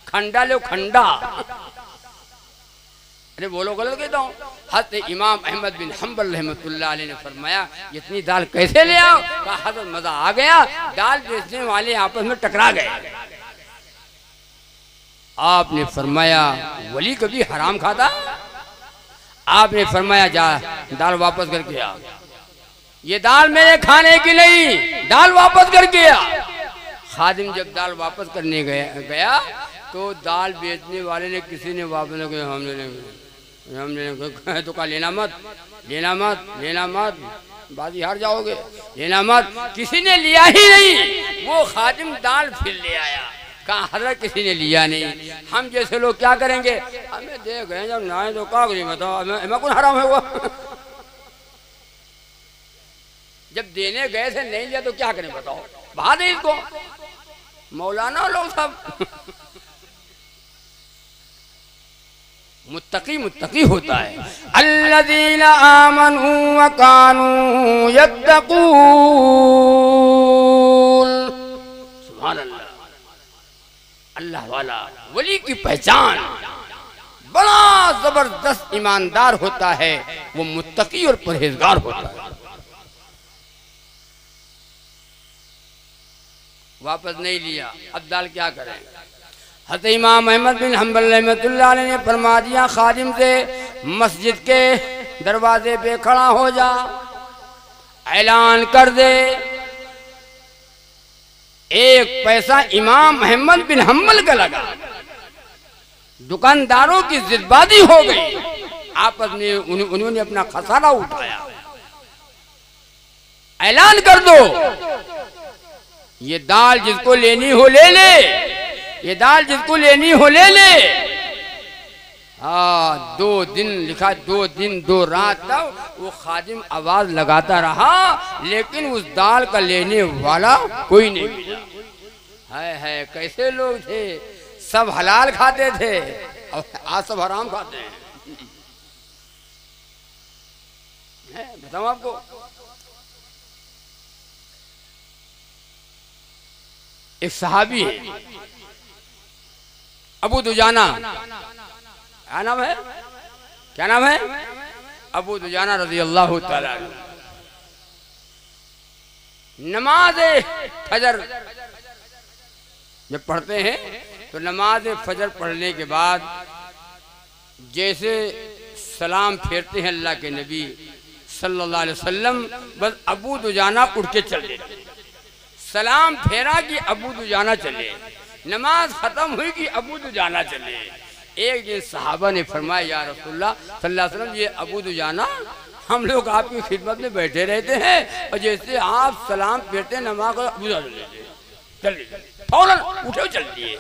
खंडा लो खंडा। अरे बोलो गलत कहता हूँ? हज़रत इमाम अहमद बिन हम्बल रहमतुल्लाह अलैह ने फरमाया इतनी दाल कैसे ले आओ? कहा हज़रत मजा आ गया, दाल बेचने वाले आपस में टकरा गए। आपने फरमाया वली कभी हराम खाता? आपने फरमाया जा दाल वापस करके आ, ये दाल मेरे खाने की नहीं, दाल वापस करके आ। खादिम जब दाल वापस करने गया तो दाल बेचने वाले ने किसी ने वापस नहीं किया, हमने तो कहा लेना मत, लेना मत, लेना मत, बाजी हार जाओगे, लेना मत। किसी ने लिया ही नहीं। वो खादिम दाल फिर ले आया, कहा हज़रत किसी ने लिया नहीं। हम जैसे लोग क्या करेंगे? हमें देख गए जब ना तो क्या करें बताओ, हमें कौन हराम है? वो जब देने गए थे नहीं लिया तो क्या करें बताओ? बहा दे इसको। मौलाना लोग सब मुत्तकी मुत्तकी होता है। अल्लज़ीना आमनू व कानू यत्तकून। सुभान अल्लाह। अल्लाह वाला वली की पहचान बड़ा जबरदस्त ईमानदार होता है, वो मुत्तकी और परहेजगार होता है। वापस नहीं लिया, अब दाल क्या करें? हज़रत इमाम अहमद बिन हम्बल रहमतुल्लाह अलैह ने फरमा दिया खादिम से मस्जिद के दरवाजे पे खड़ा हो जा, ऐलान कर दे एक पैसा इमाम अहमद बिन हम्बल का लगा। दुकानदारों की जिदबाजी हो गई, आपस में उन्होंने अपना खसारा उठाया। ऐलान कर दो ये दाल जिसको लेनी हो ले ले, ये दाल जिसको लेनी हो ले ले। हाँ 2 दिन लिखा, 2 दिन 2 रात तक वो खादिम आवाज लगाता रहा, लेकिन उस दाल का लेने वाला कोई नहीं मिला। है कैसे लोग थे, सब हलाल खाते थे और आज सब हराम खाते हैं। बताऊं आपको, एक सहाबी है अबू दुजाना, क्या नाम है, क्या नाम है? अबू दुजाना रज़ी अल्लाह ताला। नमाज फजर जब पढ़ते हैं तो नमाज फजर पढ़ने के बाद जैसे सलाम फेरते हैं अल्लाह के नबी सल्लल्लाहु अलैहि वसल्लम, बस अबू दुजाना उठ के चले। सलाम फेरा कि अबू दुजाना चले, नमाज खत्म हुई कि अबू दुजाना चले। एक दिन सहाबा ने फरमाया या रसूलुल्लाह सल्लल्लाहु अलैहि वसल्लम, ये अबू दुजाना हम लोग आपकी खिदमत में बैठे रहते हैं और जैसे आप सलाम फेरते हैं नमाज अबू दुजाना चले, फौरन उठे चल दिए।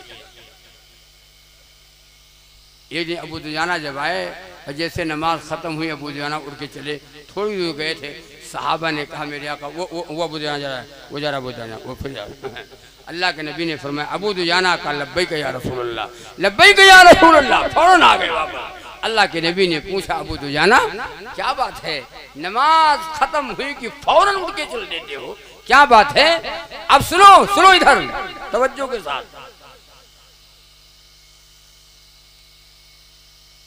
एक दिन अबू दुजाना जब आए और जैसे नमाज खत्म हुई अबू दुजाना उठ के चले। थोड़ी दूर गए थे, सहाबा ने कहा मेरे आका वो अबू दुजाना जा रहा है, वो जा रहा अबू दुजाना, वो फिर जा रहा। अल्लाह के नबी ने फरमाया अबू दुजाना का लब्बैक या रसूलुल्लाह, लब्बैक या रसूलुल्लाह, फौरन आ गए वापस। अल्लाह के नबी ने पूछा अबू दुजाना क्या बात है, नमाज खत्म हुई कि फौरन उठ के चल देते हो, क्या बात है? अब सुनो सुनो इधर तवज्जो के साथ।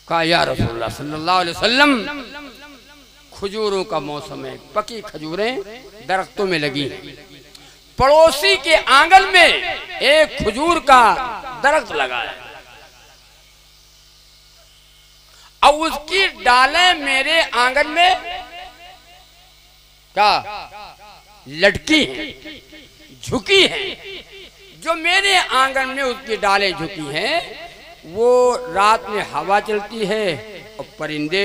कहा या रसूलुल्लाह सल्लल्लाहु अलैहि वसल्लम, खजूरों का मौसम है, पकी खजूरें दरख्तों में लगी हैं। पड़ोसी के आंगन में एक खजूर का दरख्त लगा है और उसकी डालें मेरे आंगन में क्या लटकी हैं, झुकी हैं। जो मेरे आंगन में उसकी डालें झुकी हैं, वो रात में हवा चलती है और परिंदे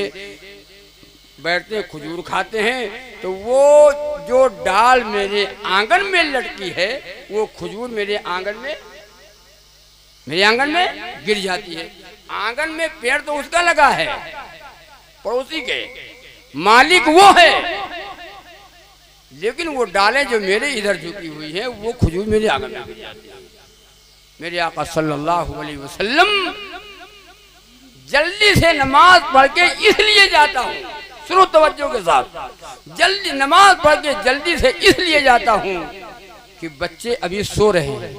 बैठते हैं खजूर खाते हैं, तो वो जो डाल मेरे आंगन में लटकी है वो खजूर मेरे आंगन में गिर जाती है। आंगन में पेड़ तो उसका लगा है, पड़ोसी के, मालिक वो है, लेकिन वो डालें जो मेरे इधर झुकी हुई है वो खजूर मेरे आंगन में गिर जाती है। मेरे आका सल्लल्लाहु अलैहि वसल्लम जल्दी से नमाज पढ़ के इसलिए जाता हूँ, सुनो तवज्जो के साथ, जल्दी नमाज पढ़ के जल्दी से इसलिए जाता हूँ कि बच्चे अभी सो रहे हैं,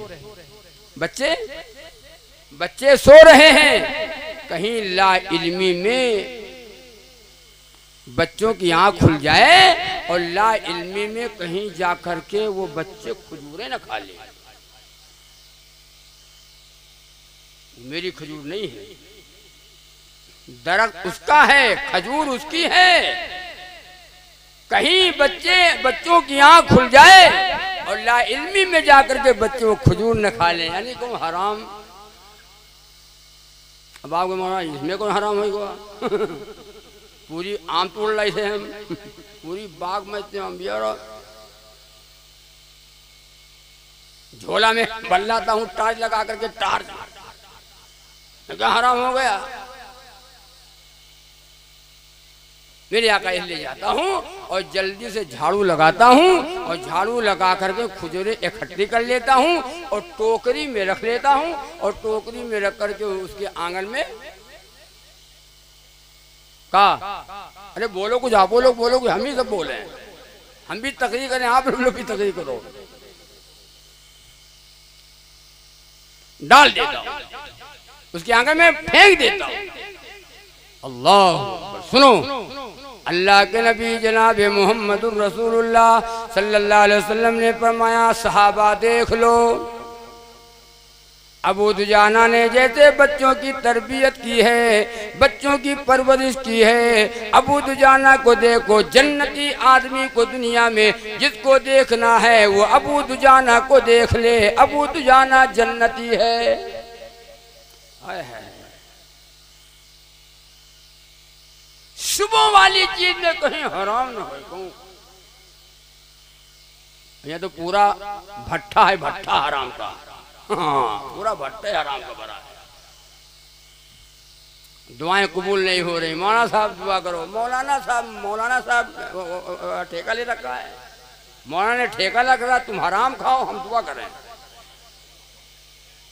बच्चे सो रहे हैं, कहीं ला इल्मी में बच्चों की आंख खुल जाए और ला इल्मी में कहीं जाकर के वो बच्चे खजूरें न खा ले। मेरी खजूर नहीं है, दरख्त उसका है, खजूर उसकी है, कहीं बच्चों की आंख खुल जाए और ला इल्मी में जाकर के बच्चों खजूर न खा ले, यानी कौन हराम। अब आपको माना इसमें कौन हराम होगा पूरी आम तोड़ लाई से हम पूरी बाग में इतने आम बिया, झोला में बल्लाता हूँ टार्च लगा करके, टार्च क्या हराम हो गया। मेरे आका इसलिए जाता हूँ और जल्दी से झाड़ू लगाता हूँ और झाड़ू लगा करके खजूरें इकट्ठी कर लेता हूँ और टोकरी में रख लेता हूँ और टोकरी में रख करके उसके आंगन में का, अरे बोलो कुछ, आप लोग बोलो कुछ, हम ही सब बोले, हम भी तकरीर करें, आप लोग भी तकरीर करो। डाल देता हूँ उसके आंगन में, फेंक देता हूँ। अल्लाह सुनो, अल्लाह के नबी जनाब मोहम्मदुर रसूलुल्लाह सल्लल्लाहु अलैहि वसल्लम ने फरमाया, सहाबा देख लो, अबू दुजाना ने जैसे बच्चों की तरबियत की है, बच्चों की परवरिश की है, अबू दुजाना को देखो, जन्नती आदमी को दुनिया में जिसको देखना है वो अबू दुजाना को देख ले, अबू दुजाना जन्नती है। सुबह वाली चीज में कहीं हराम न हो, यह तो पूरा भट्ठा है, भट्ठा हराम का, हाँ पूरा भट्टा हराम का भरा है। दुआएं कबूल नहीं हो रही, मौलाना साहब दुआ करो, मौलाना साहब ठेका ले रखा है, मौलाना ने ठेका लग रहा, तुम हराम खाओ हम दुआ करें,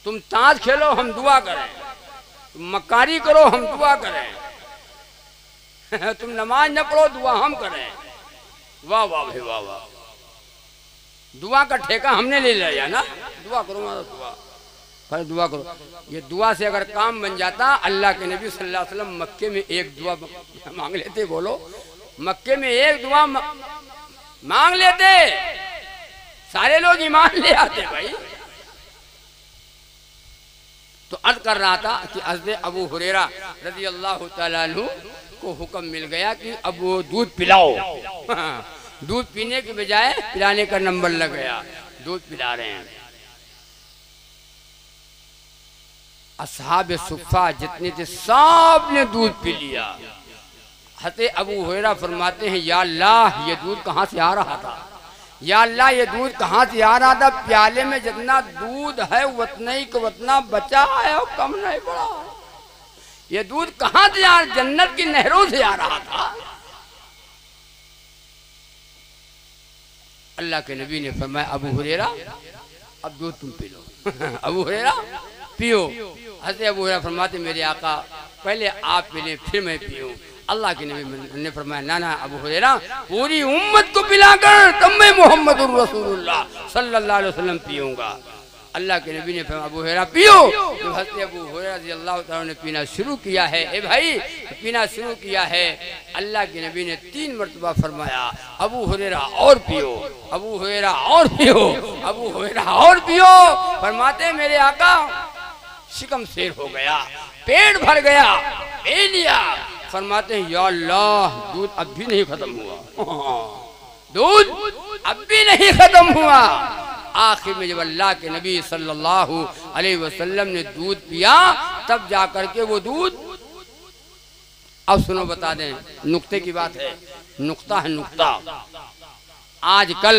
तुम ताश खेलो हम दुआ करें, तुम मक्कारी करो हम दुआ करें तुम नमाज न पढ़ो दुआ हम करें। वाह वाह भाई वाह वाह, दुआ का ठेका हमने ले लिया ना, दुआ करो दुआ, फिर दुआ करो। ये दुआ से अगर काम बन जाता, अल्लाह के नबी सल्लल्लाहु अलैहि वसल्लम मक्के में एक दुआ मांग लेते, बोलो मक्के में एक दुआ मांग लेते, सारे लोग ईमान ले आते भाई। तो अर्ज कर रहा था कि हज़रत अबू हुरैरा रज़ी अल्लाह तआला अन्हु को हुक्म मिल गया कि अब वो दूध पिलाओ दूध पीने के बजाय पिलाने का नंबर लग गया, दूध पिला रहे हैं। असहाब सुफ़ा जितने थे सब ने दूध पी लिया। हज़रत अबू हुरैरा फरमाते हैं, या अल्लाह ये दूध कहाँ से आ रहा था, या अल्लाह ये दूध कहाँ से आ रहा था, प्याले में जितना दूध है उतना ही को उतना बचा है और कम नहीं पड़ा, ये दूध कहाँ से आ, जन्नत की नहरों से आ रहा था। अल्लाह के नबी ने फरमाया, अबू हुरैरा अब दूध तुम पी लो अबू हुरैरा पियो। हज़रत अबू हुरैरा फरमाते, मेरे आका पहले आप पी लें फिर मैं पीऊँ। अल्लाह के नबी ने फरमाया, ना ना अबू हुरैरा पूरी उम्मत को पिलाकर तब मैं मोहम्मदुर रसूलुल्लाह सल्लल्लाहु अलैहि वसल्लम पीऊँगा। अल्लाह के नबी ने फरमाया, अबू हुरैरा पियो। तो हज़रत अबू हुरैरा रज़ियल्लाहु ताला ने पीना शुरू किया है, ए भाई पीना शुरू किया है। अल्लाह के नबी ने 3 मरतबा फरमाया, अबू हुरैरा और पियो, अबू हुरैरा और पियो, अबू हुरैरा और पियो। फरमाते मेरे आका शिकम शेर हो गया, पेट भर गया, पी लिया। फरमाते हैं, या अल्लाह दूध अब भी नहीं खत्म हुआ दूध अब भी नहीं खत्म हुआ। आखिर में जब अल्लाह के नबी सल्लल्लाहु अलैहि वसल्लम ने दूध पिया तब जाकर के वो दूध, अब सुनो बता दें, नुक्ते की बात है, नुक्ता है नुक्ता। आजकल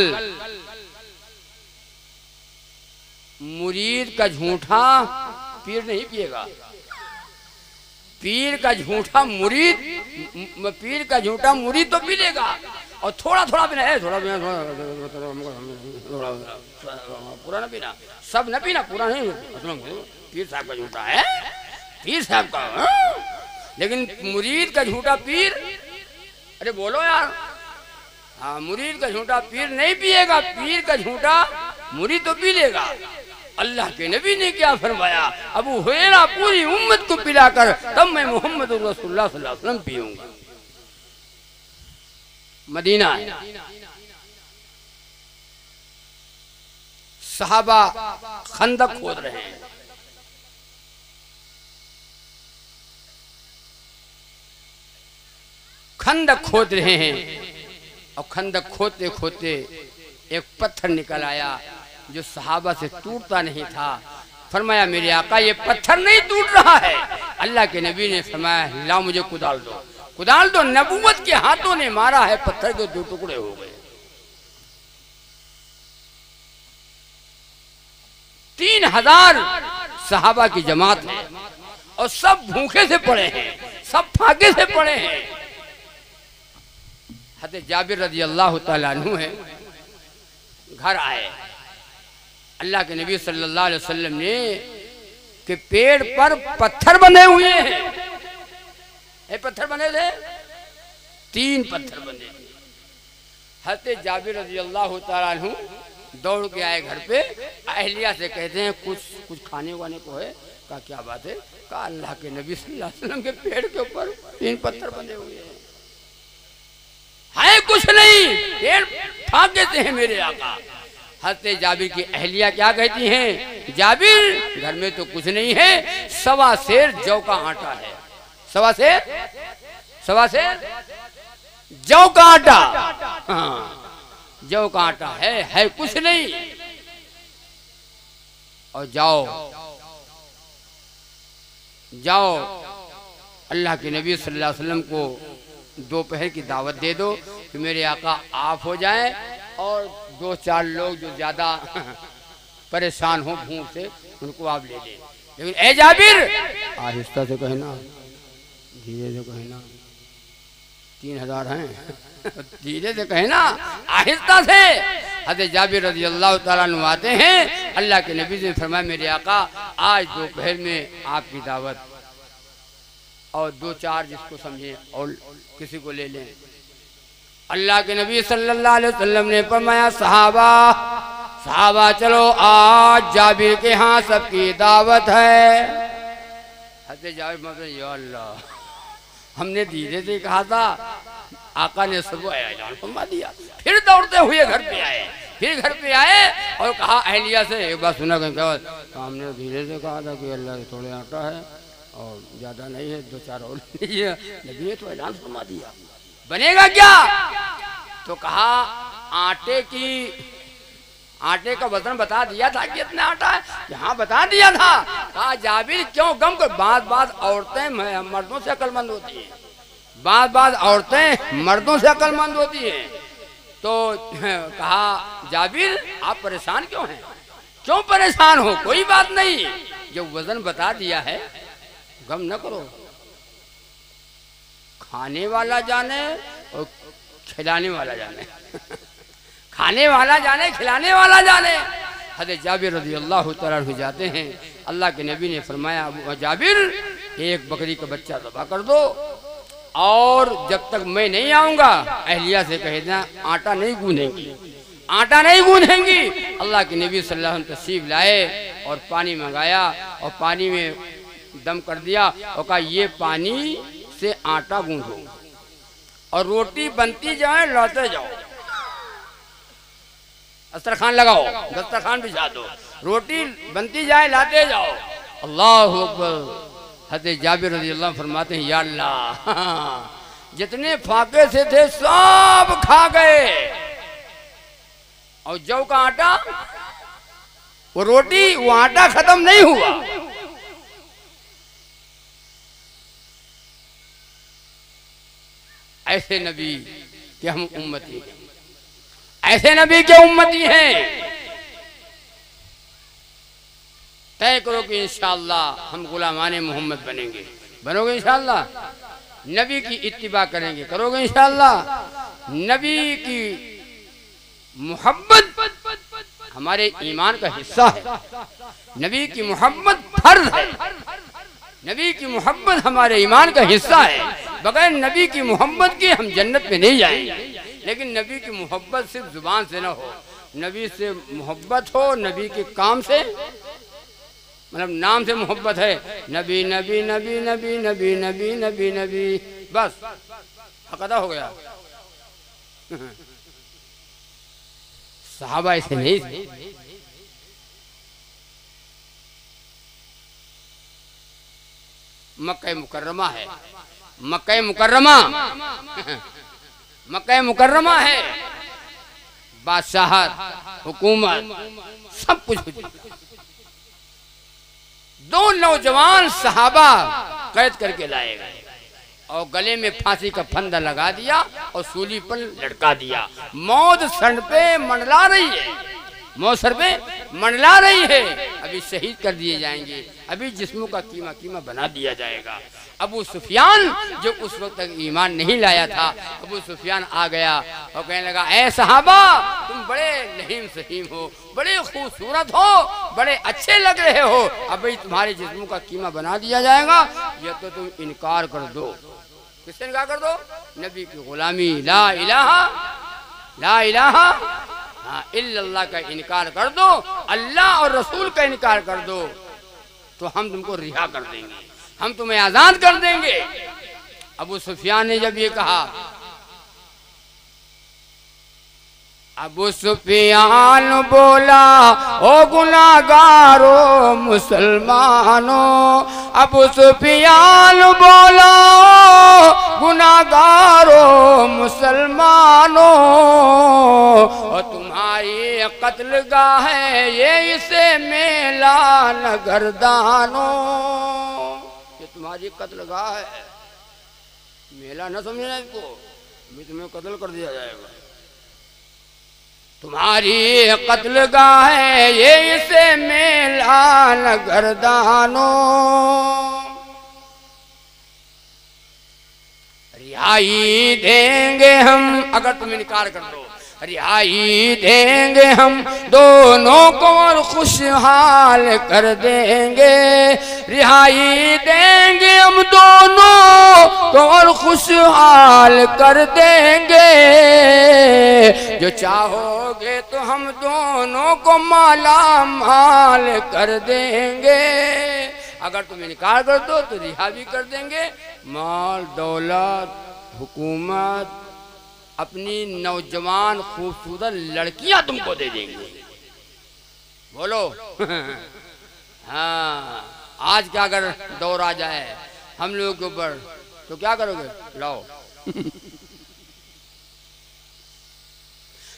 मुरीद का झूठा पीर नहीं पिएगा, पीर का झूठा मुरीद तो पी लेगा और थोड़ा थोड़ा पीना है, थोड़ा पूरा ना पीना, सब ना पीना, पूरा नहीं। पीर साहब का झूठा है, पीर साहब का। लेकिन मुरीद का झूठा पीर, अरे बोलो यार, हाँ, मुरीद का झूठा पीर नहीं पिएगा, पीर का झूठा मुरीद तो पी लेगा। अल्लाह के नबी ने क्या फरमाया, अबू हुरैरा पूरी उम्मत को पिलाकर तब मैं मोहम्मद रसूलुल्लाह सल्लल्लाहु अलैहि वसल्लम पीऊंगा। मदीना सहाबा खंदक खोद रहे हैं, खंदक खोद रहे हैं, और खंदक खोदते खोदते एक पत्थर निकल आया जो सहाबा से टूटता नहीं था। फरमाया मेरे आका ये पत्थर नहीं टूट रहा है। अल्लाह के नबी ने फरमाया लाओ मुझे कुदाल दो, कुदाल दो। नबूवत के हाथों ने मारा है, पत्थर के दो टुकड़े हो गए। 3000 सहाबा की जमात है और सब भूखे से पड़े हैं, सब फाके से पड़े हैं। हज़रत जाबिर रज़ी अल्लाह तआला अन्हु है, घर आए, अल्लाह के नबी सल्लल्लाहु अलैहि वसल्लम ने कि पेड़ पर पत्थर बने हुए हैं। ये पत्थर बने थे, 3 पत्थर बने थे। हज़रत जाबिर रज़ी अल्लाह तआला अन्हु दौड़ के आए घर पे, अहलिया से कहते हैं कुछ खाने वाने को है? कहा क्या बात है? कहा अल्लाह के नबी सल्लल्लाहु अलैहि वसल्लम के पेड़ के ऊपर 3 पत्थर बने हुए हैं। है कुछ नहीं, पेड़ फाक देते हैं मेरे आका। हज़रत जाबिर की अहलिया क्या कहती हैं, जाबिर घर में तो कुछ नहीं है, 1.25 सेर जौ का आटा है। 1.25 सेर जौ का आटा, हाँ जौ का आटा है कुछ नहीं। और जाओ अल्लाह के नबी सल्लल्लाहु अलैहि वसल्लम को दोपहर की दावत दे दो कि मेरे आका आप हो जाएं और 2-4 लोग जो ज्यादा परेशान हो भूख से उनको आप ले लें। लेकिन ए जाबिर आहिस्ता से कहना, धीरे से कहना, 3000 हैं, धीरे से कहना, आहिस्ता से। हज़रत जाबिर रज़ी अल्लाह तआला अन्हु आते हैं, अल्लाह के नबी ने फरमाया मेरे आका आज दोपहर में आपकी दावत, और 2-4 जिसको समझे और किसी को ले लें। अल्लाह के नबी सल्लल्लाहु अलैहि वसल्लम ने फरमाया सहाबा चलो आज जाबिर के यहाँ सबकी दावत है। हज़रत जाबिर मतलब या अल्लाह हमने धीरे से कहा था, आका ने सबको ऐलान फरमा दिया। फिर दौड़ते हुए घर पे आए और कहा अहलिया से एक बात सुना क्या? हमने धीरे से कहा था कि अल्लाह थोड़े आटा है और ज्यादा नहीं है, 2-4 और नहीं है, नबी ने तो ऐलान फरमा दिया, बनेगा क्या? तो कहा आटे का वजन बता दिया था कि इतना आटा है, यहाँ बता दिया था। कहा जाबिर क्यों गम कर, बात औरतें मर्दों से अक्लमंद होती हैं, बात औरतें मर्दों से अक्लमंद होती हैं। तो कहा जाबिर आप परेशान क्यों हैं, क्यों परेशान हो? कोई बात नहीं, जब वजन बता दिया है गम न करो, खाने वाला जाने और खिलाने वाला जाने खाने वाला जाने खिलाने वाला जाने। हज़रत जाबिर रज़ी अल्लाह तआला अन्हु जाते हैं, अल्लाह के नबी ने फरमाया जाबिर एक बकरी का बच्चा ज़बह कर दो और जब तक मैं नहीं आऊँगा अहलिया से कह देना आटा नहीं गूंथेंगी। अल्लाह के नबी सल्लल्लाहु अलैहि वसल्लम तशरीफ लाए और पानी मंगाया और पानी में दम कर दिया और कहा ये पानी से आटा गूंथो और रोटी बनती जाए लाते जाओ, दस्तरखान लगाओ, दस्तरखान बिछा दो, रोटी बनती जाए लाते जाओ। अल्लाहु अकबर। हज़रत जाबिर रज़ी अल्लाह फरमाते हैं या अल्लाह जितने फाके से थे सब खा गए, और जौ का आटा वो रोटी वो आटा खत्म नहीं हुआ। ऐसे नबी के हम उम्मती हैं, ऐसे नबी के उम्मती हैं। तय करो कि इंशाअल्लाह हम गुलामाने मोहम्मद बनेंगे, बनोगे इंशाअल्लाह? नबी की इत्तिबा करेंगे, करोगे इंशाअल्लाह? नबी की मोहब्बत हमारे ईमान का हिस्सा है, नबी की मोहब्बत फर्ज है, नबी की मोहब्बत हमारे ईमान का हिस्सा है। बगैर नबी की मोहब्बत के हम जन्नत में नहीं जाएंगे। लेकिन नबी की मोहब्बत सिर्फ जुबान से ना हो, नबी से मोहब्बत हो, नबी के काम से, मतलब नाम से मोहब्बत है, नबी नबी नबी नबी नबी नबी नबी नबी, बस अदा हो गया। सहाबा ऐसे नहीं थे। मक्का मुकर्रमा है, मक्का मुकर्रमा, मक्का मुकर्रमा है, बादशाहत, हुकूमत, सब कुछ। दो नौजवान सहाबा कैद करके लाए गए और गले में फांसी का फंदा लगा दिया और सूली पर लटका दिया। मौत सर पे मंडला रही है, मौत सर पे मंडला रही है। अभी शहीद कर दिए जाएंगे, अभी जिस्मों का कीमा कीमा बना दिया जाएगा। अबू सुफियान जो उस वक्त तक ईमान नहीं लाया था, अबू सुफियान आ गया और कहने लगा, ऐ सहाबा तुम बड़े लहीम सहीम हो, बड़े खूबसूरत हो, बड़े अच्छे लग रहे हो, अभी तुम्हारे जिस्मों का कीमा बना दिया जाएगा, या तो तुम इनकार कर दो। किससे इनकार कर दो? नबी की गुलामी, ला इलाहा हाँ इल्लल्लाह का इनकार कर दो, अल्लाह और रसूल का इनकार कर दो, तो हम तुमको रिहा कर देंगे, हम तुम्हें आजाद कर देंगे। अबू सुफियान ने जब ये कहा, अबू सुफियान बोला, ओ गुनाहगारो मुसलमानों, अबू सुफियान बोला, गुनाहगारो मुसलमानों, और तुम्हारी कत्लगाह है ये इसे मेला न गर्दानो, ये तुम्हारी कत्लगाह है, मेला न समझना इसको, अभी तुम्हें कत्ल कर दिया जाएगा। तुम्हारी कत्लगाह है ये इसे मेला न गर्दानो, रिहाई देंगे हम अगर तुम इनकार कर दो, रिहाई देंगे हम दोनों को और खुशहाल कर देंगे, रिहाई देंगे हम दोनों को और खुशहाल कर देंगे, जो चाहोगे तो हम दोनों को माला माल कर देंगे। अगर तुम इनकार कर दो तो रिहा भी कर देंगे, माल दौलत हुकूमत अपनी नौजवान खूबसूरत लड़कियां तुमको दे देंगे। बोलो हाँ, आज का अगर दौर आ जाए हम लोगों के ऊपर तो क्या करोगे? लाओ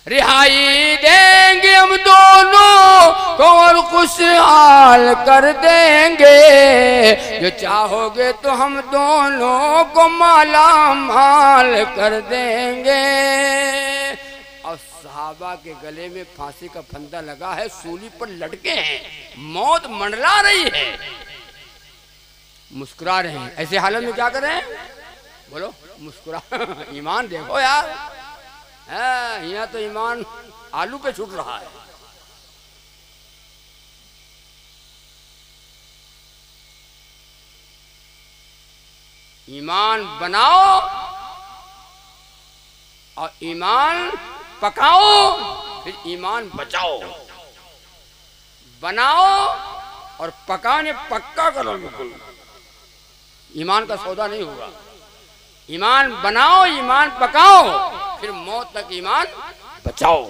रिहाई देंगे हम दोनों को और खुशहाल कर देंगे, जो चाहोगे तो हम दोनों को माला माल कर देंगे। और सहाबा के गले में फांसी का फंदा लगा है, सूली पर लटके हैं, मौत मंडरा रही है, मुस्कुरा रहे हैं। ऐसे हालत में क्या करें? बोलो मुस्कुरा ईमान देखो यार, यहाँ तो ईमान आलू पे छूट रहा है। ईमान बनाओ और ईमान पकाओ, फिर ईमान बचाओ। बनाओ और पकाने पक्का करो, बिल्कुल ईमान का सौदा नहीं होगा। ईमान बनाओ, ईमान पकाओ, फिर मौत तक ईमान बचाओ,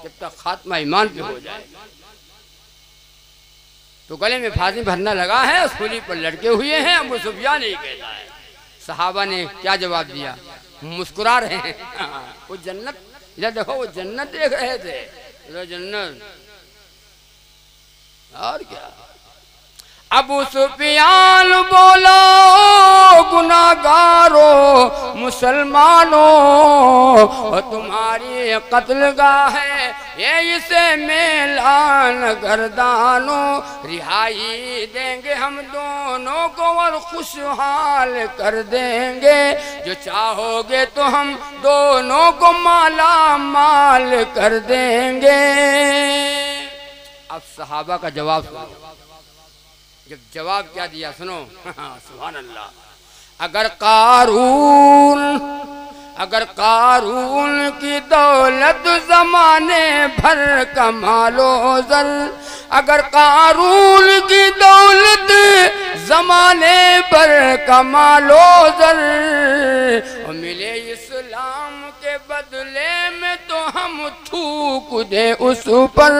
जब तक खात्मा ईमान पे हो जाए। तो गले में फांसी भरना लगा है, सूली पर लटके हुए हैं। अबू सुफियान नहीं कहता है। सहाबा ने क्या जवाब दिया? मुस्कुरा रहे हैं। वो जन्नत, इधर देखो, वो जन्नत देख रहे थे, इधर जन्नत। और क्या, अबू सुफियान बोला गुनाहगारो मुसलमानों तुम्हारी कत्लगाह है ये इसे मेलान गर्दानो रिहाई देंगे हम दोनों को और खुशहाल कर देंगे जो चाहोगे तो हम दोनों को माला माल कर देंगे। अब सहाबा का जवाब सुनो। जब जवाब क्या दिया सुनो। सुभान अल्लाह। अगर कारून की दौलत जमाने भर का मालो जर, अगर कारून की दौलत जमाने भर का मालो जर और मिले इस्लाम के बदले में तो हम थूक दे उस पर।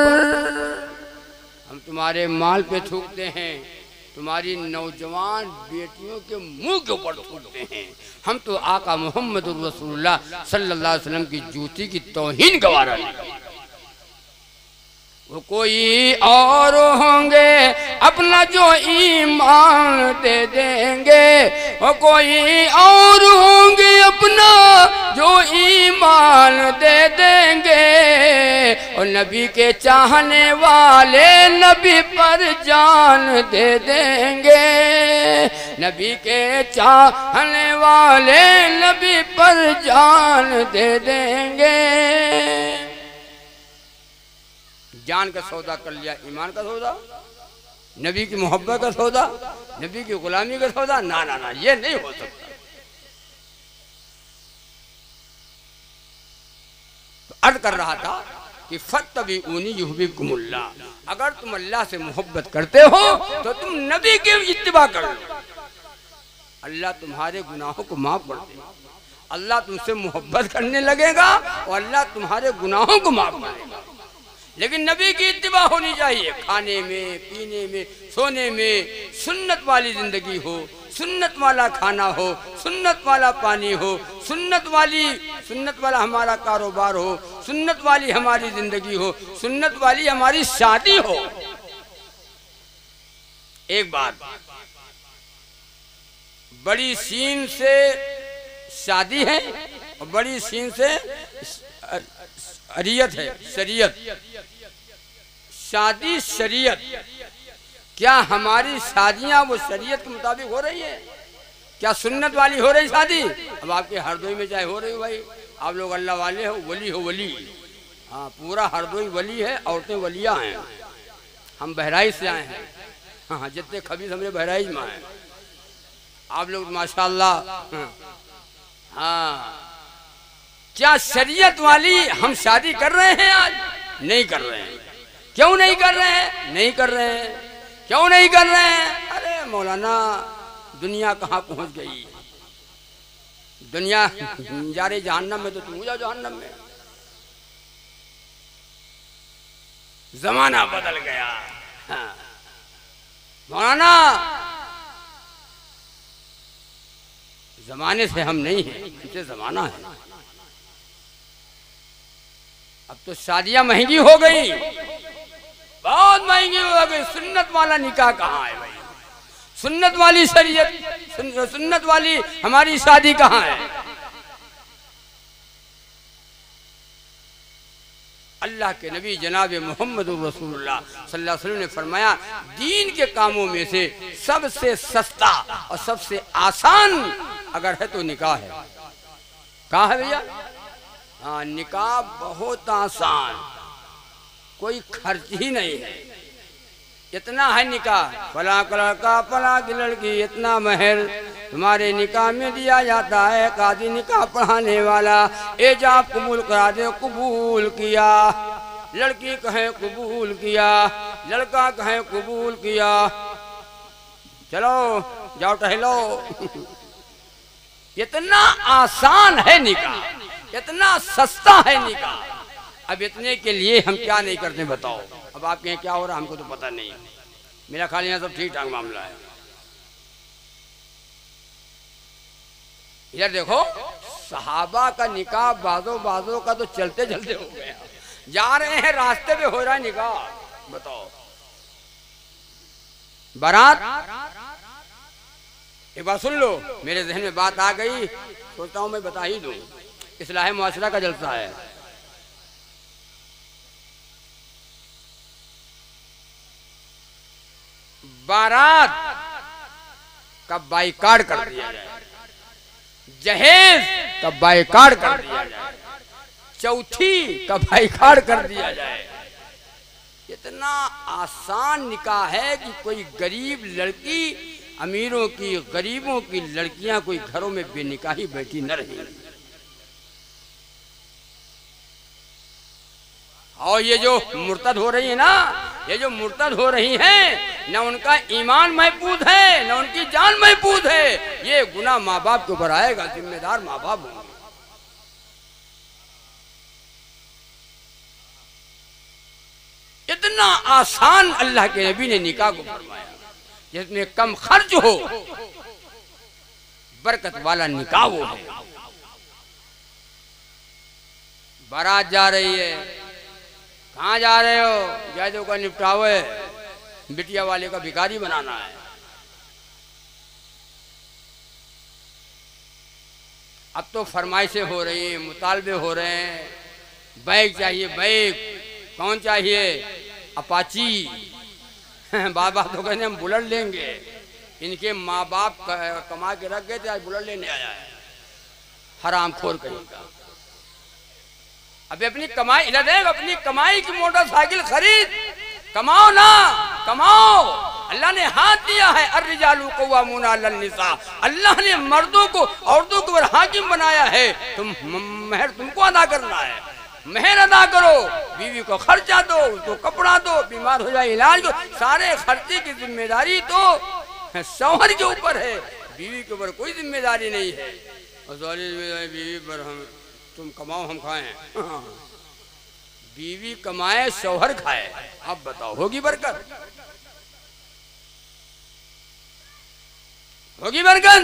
हम तुम्हारे माल पे थूकते हैं, तुम्हारी नौजवान बेटियों के मुंह के ऊपर थूकते हैं। हम तो आका मोहम्मद रसूलुल्लाह सल्लल्लाहु अलैहि वसल्लम की जूती की तौहीन गवारा नहीं। वो कोई और होंगे अपना जो ईमान दे देंगे, वो कोई और होंगे अपना जो ईमान दे देंगे और नबी के चाहने वाले नबी पर जान दे देंगे। नबी के चाहने वाले नबी पर जान दे देंगे। जान का सौदा कर लिया, ईमान का सौदा, नबी की मोहब्बत का सौदा, नबी की गुलामी का सौदा, ना ना ना ये नहीं हो सकता। तो अर्ज कर रहा था कि फत्तबिऊनी युहब्बिकुमुल्लाह, अगर तुम अल्लाह से मोहब्बत करते हो तो तुम नबी की इत्तिबा कर लो, अल्लाह तुम्हारे गुनाहों को माफ कर देगा। अल्लाह तुमसे मोहब्बत करने लगेगा और अल्लाह तुम्हारे गुनाहों को माफ करेगा। लेकिन नबी की इत्तिबा होनी चाहिए, खाने में, पीने में, सोने में सुन्नत वाली जिंदगी हो, सुन्नत वाला खाना हो, सुन्नत वाला पानी हो, सुन्नत वाला हमारा कारोबार हो, सुन्नत वाली हमारी जिंदगी हो, सुन्नत वाली हमारी शादी हो। एक बात, बड़ी सीन से शादी है और बड़ी सीन से शरीयत है। शरीयत, शादी शरीयत। क्या हमारी शादियां वो शरीयत के मुताबिक हो रही है? क्या सुन्नत वाली हो रही शादी? अब आपके हरदोई में चाहे हो रही हो भाई, आप लोग अल्लाह वाले हो, वली हो वली, हाँ पूरा हरदोई वली है, औरतें वलियाँ हैं। हम बहराइच से आए हैं, हाँ जितने खबीस हमने बहराइच में आए, आप लोग माशाअल्लाह। हाँ, क्या शरीयत वाली हम शादी कर रहे हैं? आज नहीं कर रहे हैं। क्यों नहीं कर रहे हैं? नहीं कर रहे हैं। क्यों नहीं कर रहे हैं? अरे मौलाना दुनिया कहाँ पहुंच गई, दुनिया जा रही जहन्नम में, तो तुम जाओ जहन्नम में। जमाना बदल गया। हाँ। मौलाना जमाने से हम नहीं हैं, हमसे जमाना है। अब तो शादियां महंगी हो गई, बहुत महंगी हो गई। सुन्नत वाला निकाह कहाँ है भाई? सुन्नत वाली शरीयत, सुन्नत वाली हमारी शादी कहाँ है? अल्लाह के नबी जनाब मोहम्मद रसूलुल्लाह सल्लल्लाहु अलैहि वसल्लम ने फरमाया, दीन के कामों में से सबसे सस्ता और सबसे आसान अगर है तो निकाह है। कहा है भैया? हाँ, निकाह बहुत आसान, कोई खर्च ही नहीं है। इतना है निकाह, फला कलर का फला की लड़की, इतना महर तुम्हारे निकाह में दिया जाता है। काजी निकाह पढ़ाने वाला एजाब कबूल करा दे, कबूल किया, लड़की कहे कबूल किया, लड़का कहे कबूल किया, चलो जाओ टहलो। इतना आसान है निकाह, इतना सस्ता है निकाह। अब इतने के लिए हम क्या नहीं करते बताओ? अब आपके यहाँ क्या हो रहा है हमको तो पता नहीं, मेरा ख्याल यहाँ सब ठीक ठाक मामला है। इधर देखो, सहाबा का निकाह बाजों का तो चलते चलते हो गया, जा रहे हैं रास्ते पे हो रहा है निकाह। बताओ बारात, एक बार सुन लो, मेरे जहन में बात आ गई, सोचता हूं मैं बता ही दूं, इस्लाह मुआशरा का जलसा है। बारात का बाइकाट कर दिया जाए, जहेज का बाइकाट कर दिया जाए, चौथी का बाइकाट कर दिया जाए। इतना आसान निकाह है कि कोई गरीब लड़की, अमीरों की गरीबों की लड़कियां कोई घरों में बेनिकाही बैठी न रही। और ये जो मुर्तद हो रही है ना, ये जो मुर्तद हो रही हैं, न उनका ईमान महफूज है, न उनकी जान महफूज है। ये गुनाह माँ बाप के ऊपर आएगा, जिम्मेदार माँ बाप होंगे। इतना आसान अल्लाह के नबी ने निकाह को फरमाया, जिसमें कम खर्च हो, बरकत वाला निकाह वो है। बारात जा रही है, कहाँ जा रहे हो? जायदों का निपटाव है, बिटिया वाले का भिखारी बनाना है। अब तो फरमाइशें हो रही हैं, मुतालबे हो रहे हैं, बैग चाहिए, बैग कौन चाहिए? अपाची। बाबा तो कहते हम बुलेट लेंगे, इनके माँ बाप कमा के रख गए थे, आज बुलेट लेने आया है, हराम खोर कहीं का। अभी अपनी कमाई इधर देख, अपनी कमाई की मोटरसाइकिल खरीद, कमाओ ना, कमाओ। अल्लाह ने हाथ दिया है, अर्रिजालु कव्वामूना अलल निसा, अल्लाह ने मर्दों को औरतों को हाकिम बनाया है। तुम महर तुमको अदा करना है, महर अदा करो, बीवी को खर्चा दो, उसको कपड़ा दो, बीमार हो जाए इलाज को, सारे खर्चे की जिम्मेदारी तो शौहर के ऊपर है, बीवी के ऊपर कोई जिम्मेदारी नहीं है। और सारी जिम्मेदारी बीवी पर, हम तुम कमाओ हम खाएं। बीवी कमाए शौहर खाए, अब बताओ होगी बरकत? होगी बरकत?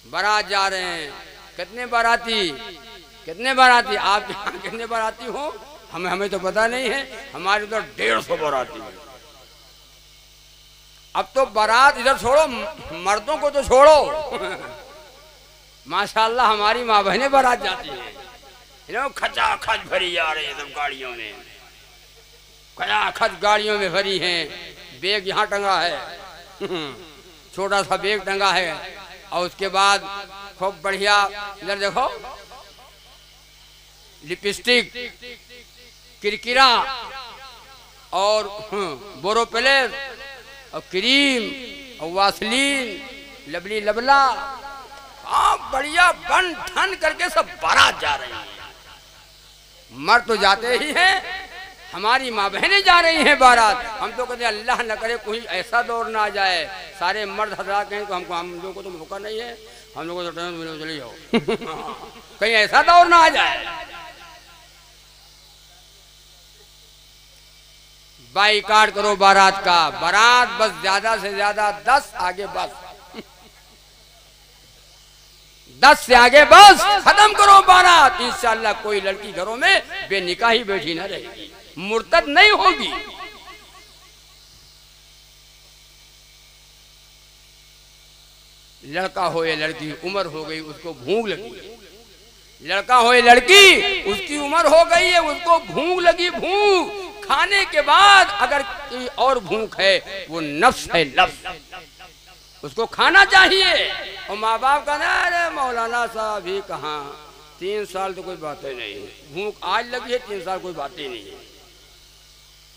बारात जा रहे हैं, कितने बाराती, कितने बाराती? आप यहाँ कितने बाराती हो? हमें तो पता नहीं है, हमारे तो 150 बाराती है। अब तो बारात इधर छोड़ो, मर्दों को तो छोड़ो, माशाल्लाह हमारी माँ बहनें बारात जाती हैं, खचाखच भरी जा रही है सब गाड़ियों में, खचाखच गाड़ियों में भरी हैं। बैग यहाँ टंगा है, छोटा सा बैग टंगा है, और उसके बाद खूब बढ़िया, इधर देखो, लिपस्टिक, किरकिरा और बोरोप्लेस और क्रीम और वासलीन, लबली लबला, बढ़िया बन ठन करके सब बारात जा रही है। मर्द तो जाते ही हैं, हमारी माँ बहनें जा रही हैं बारात। हम तो कहते हैं अल्लाह न करे कोई ऐसा दौर ना आ जाए, सारे मर्द हजरात कहें तो हमको, हम लोगों को तो मौका नहीं है, हम लोगों को तो चले जाओ, कहीं ऐसा दौर ना आ जाए। बाइकाट करो बारात का, बारात बस ज्यादा से ज्यादा 10, आगे बस 10 से आगे बस खत्म करो बारात। इंशाअल्लाह कोई लड़की घरों में बेनिकाही बैठी ना रहेगी, मुर्तद नहीं होगी। लड़का हो या लड़की, उम्र हो गई, उसको भूख लगी, लड़का हो या लड़की, उसकी उम्र हो गई है, उसको भूख लगी, भूख खाने के बाद अगर कोई और भूख है, वो नफ्स है, नफ्स, उसको खाना चाहिए। और माँ बाप का ना, अरे मौलाना साहब ही कहाँ, 3 साल तो कोई बात ही नहीं, भूख आज लगी है, 3 साल कोई बात ही नहीं है।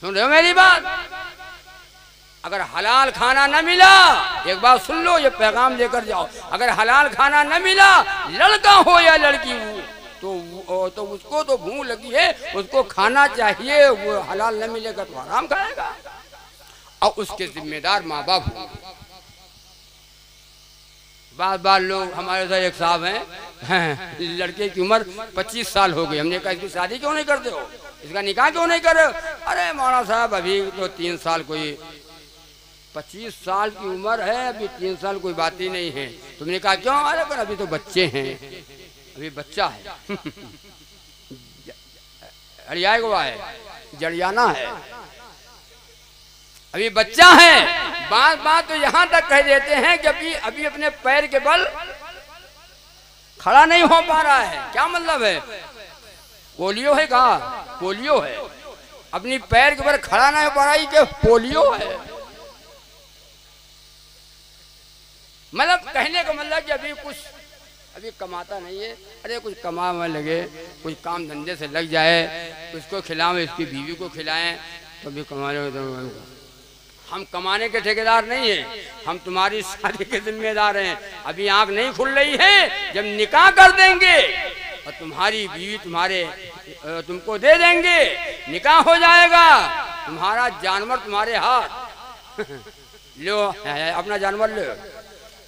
सुन रहे हो मेरी बात? अगर हलाल खाना न मिला, एक बात सुन लो, ये पैगाम लेकर जाओ, अगर हलाल खाना न मिला, लड़का हो या लड़की तो उसको तो भूख लगी है, उसको खाना चाहिए, वो हलाल न मिलेगा तो हराम खाएगा, और उसके जिम्मेदार माँ बाप होंगे। बार बार लोग, हमारे साथ एक साहब हैं, लड़के की उम्र 25 साल हो गई, हमने कहा इसकी शादी क्यों नहीं करते हो, इसका निकाह क्यों नहीं कर रहे हो? अरे मौलाना साहब अभी तो 3 साल, कोई 25 साल की उम्र है, अभी 3 साल कोई बात ही नहीं है। तुमने कहा क्यों? अरे पर अभी तो बच्चे हैं, अभी बच्चा है, हरियाणा है, जड़ियाना है, अभी बच्चा है, बात बात तो यहाँ तक कह देते हैं कि अभी अभी अपने पैर के बल खड़ा नहीं हो पा रहा है। क्या मतलब है? पोलियो है, कहा पोलियो है, अपनी पैर के बल खड़ा नहीं हो पा रहा है, पोलियो है। मतलब कहने का मतलब कि अभी कमाता नहीं है। अरे कुछ कमा में लगे, कुछ काम धंधे से लग जाए, उसको खिलाएं, उसकी बीवी को खिलाएं, तो भी कमाने। हम कमाने के ठेकेदार नहीं हैं, हम तुम्हारी शादी के जिम्मेदार हैं। अभी आंख नहीं खुल रही है, जब निकाह कर देंगे और तुम्हारी बीवी तुमको दे देंगे, निकाह हो जाएगा, तुम्हारा जानवर तुम्हारे हाथ। लो अपना जानवर ले,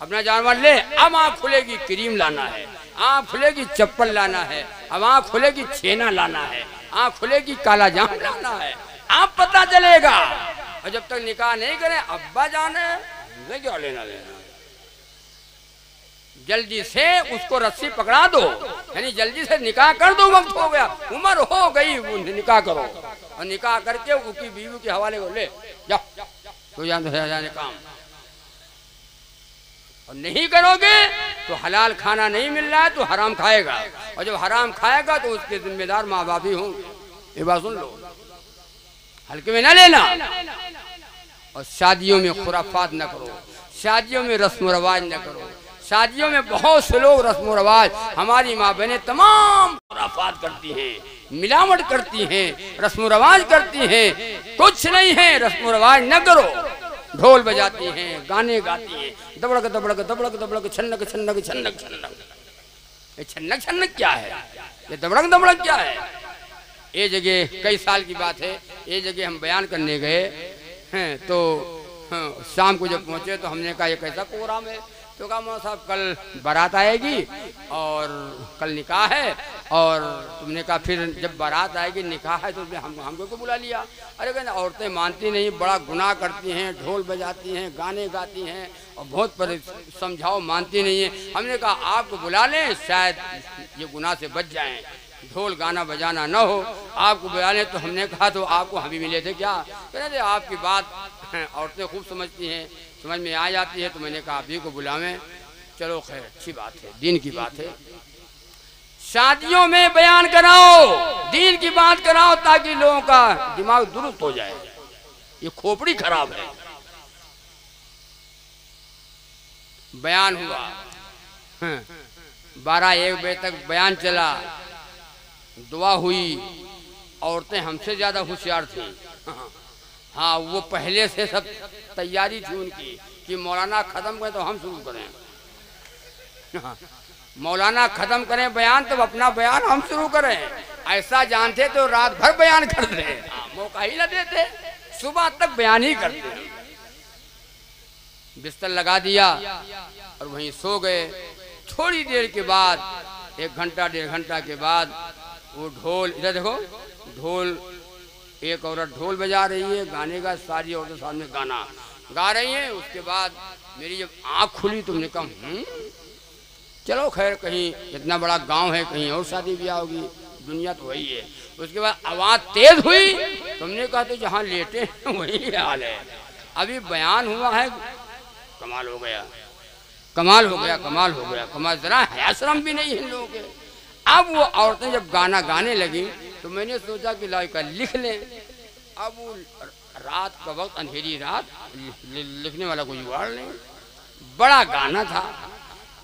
अपना जानवर ले। अब आँख खुलेगी क्रीम लाना है, आँख खुलेगी चप्पल लाना है, अब आँख खुलेगी छेना लाना है, आँख खुलेगी काला जाम लाना है। आप पता चलेगा। और जब तक निकाह नहीं करें, अब्बा जाने मुझे क्या लेना देना। जल्दी से उसको रस्सी पकड़ा दो, यानी जल्दी से निकाह कर दो, वक्त हो गया, उम्र हो गई, निकाह करो। और निकाह करके उसकी बीवी के हवाले को ले जाओ, तो जाने काम। और नहीं करोगे तो हलाल खाना नहीं मिल रहा है तो हराम खाएगा, और जब हराम खाएगा तो उसके जिम्मेदार माँ बाप ही होंगे। ये बात सुन लो, हल्के में ना लेना। और शादियों में खुराफात न करो, शादियों में रस्म रवाज न करो। शादियों में बहुत से लोग रस्म रवाज, हमारी माँ बहनें तमाम खुराफात करती हैं, मिलावट करती हैं, रस्म रवाज करती हैं। कुछ नहीं है, रस्म रवाज न करो। ढोल बजाती हैं, गाने गाती हैं, दबड़क दबड़क दबड़क दबड़क, छन्नक छन्नक छन्नक छन्नक। ये छन्नक छन्नक क्या है? ये दबड़क दबड़क क्या है? ये जगह कई साल की बात है, ये जगह हम बयान करने गए हैं, तो शाम को जब पहुंचे तो हमने कहा ये कैसा प्रोग्राम है? तो कहा मौलाना साहब कल बारात आएगी और कल निकाह है। और तुमने कहा फिर जब बारात आएगी निकाह है तो हमको क्यों बुला लिया? अरे कहना औरतें मानती नहीं, बड़ा गुनाह करती हैं, ढोल बजाती हैं, गाने गाती हैं और बहुत पर समझाओ मानती नहीं है। हमने कहा आपको बुला लें, शायद ये गुनाह से बच जाएं, ढोल गाना बजाना न हो, आपको बुला लें। तो हमने कहा तो आपको हम भी मिले थे क्या? कहते थे आपकी बात औरतें खूब समझती हैं, समझ में आ जाती है। तो मैंने कहा अभी को बुलावें। चलो खैर, अच्छी बात है, दीन की बात है। शादियों में बयान कराओ, दीन की बात कराओ, ताकि लोगों का दिमाग दुरुस्त हो जाए। ये खोपड़ी खराब है। बयान हुआ, 12-1 बजे तक बयान चला, दुआ हुई। औरतें हमसे ज्यादा होशियार थी। हाँ, वो पहले से सब तैयारी थी उनकी कि मौलाना खत्म करें तो हम शुरू करें। मौलाना खत्म करें बयान तो अपना बयान हम शुरू करें। ऐसा जानते तो रात भर बयान करते, मौका ही न देते, सुबह तक बयान ही करते। बिस्तर लगा दिया और वहीं सो गए। थोड़ी देर के बाद, 1 घंटा 1.5 घंटा के बाद, वो ढोल, इधर देखो, ढोल, एक औरत ढोल बजा रही है, गाने का, सारी औरतें सामने गाना गा रही हैं। उसके बाद मेरी जब आँख खुली तो मैंने कहा चलो खैर, कहीं इतना बड़ा गांव है, कहीं और शादी ब्याह होगी, दुनिया तो वही है। उसके बाद आवाज़ तेज हुई, तुमने कहा तो जहाँ लेटे हैं वही हाल है। अभी बयान हुआ है, कमाल हो गया, कमाल हो गया, कमाल हो गया, कमाल। जरा हया शर्म भी नहीं है इन लोगों के। अब वो औरतें जब गाना गाने लगी तो मैंने सोचा कि लाओ का लिख लें। अब वो रात का वक्त, अंधेरी रात, लिखने वाला कोई जुगाड़ नहीं। बड़ा गाना था।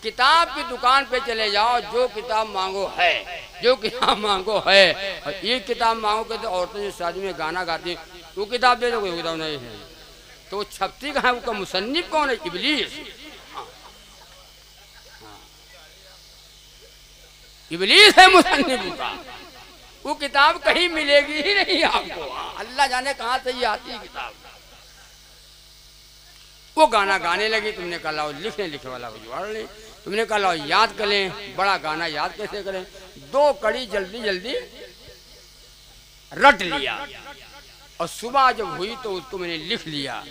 किताब की दुकान पे चले जाओ, जो किताब मांगो है, जो किताब मांगो है। और ये किताब मांगो तो औरतें जो शादी में गाना गाती वो किताब दे दो, कोई किताब नहीं है। तो छपती कहाँ है? उसका मुसन्निफ कौन है? इब्लीस। इब्लीस है मुसन्निफ का। वो किताब कहीं मिलेगी ही नहीं आपको, अल्लाह जाने कहाँ से ये आती है किताब। वो गाना गाने लगी। तुमने कहा लाओ लिखने वाला को जुगाड़ नहीं। तुमने कहा लाओ याद कर लें, बड़ा गाना याद कैसे करें? 2 कड़ी जल्दी जल्दी रट लिया और सुबह जब हुई तो उसको मैंने लिख लिया।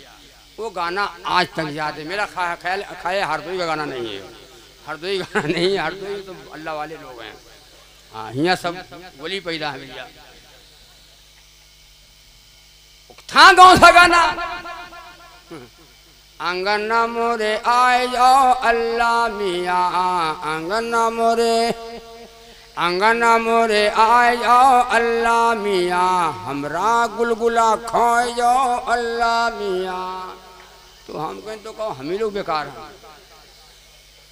वो गाना आज तक याद है मेरा। ख्याल हरदोई का गाना नहीं है, हरदोई गाना नहीं है। हरदोई तो अल्लाह वाले लोग हैं। हाँ, यहाँ सब बोली पैदा है भैया। था कौन सा गाना? आंगन मोरे आए जाओ अल्लाह मियाँ, आंगन मोरे, आंगन मोरे आए जाओ अल्लाह मियाँ, हमरा गुलगुला खाए जाओ अल्लाह मियाँ। तो हम कहें तो कहो हम ही लोग बेकार हैं।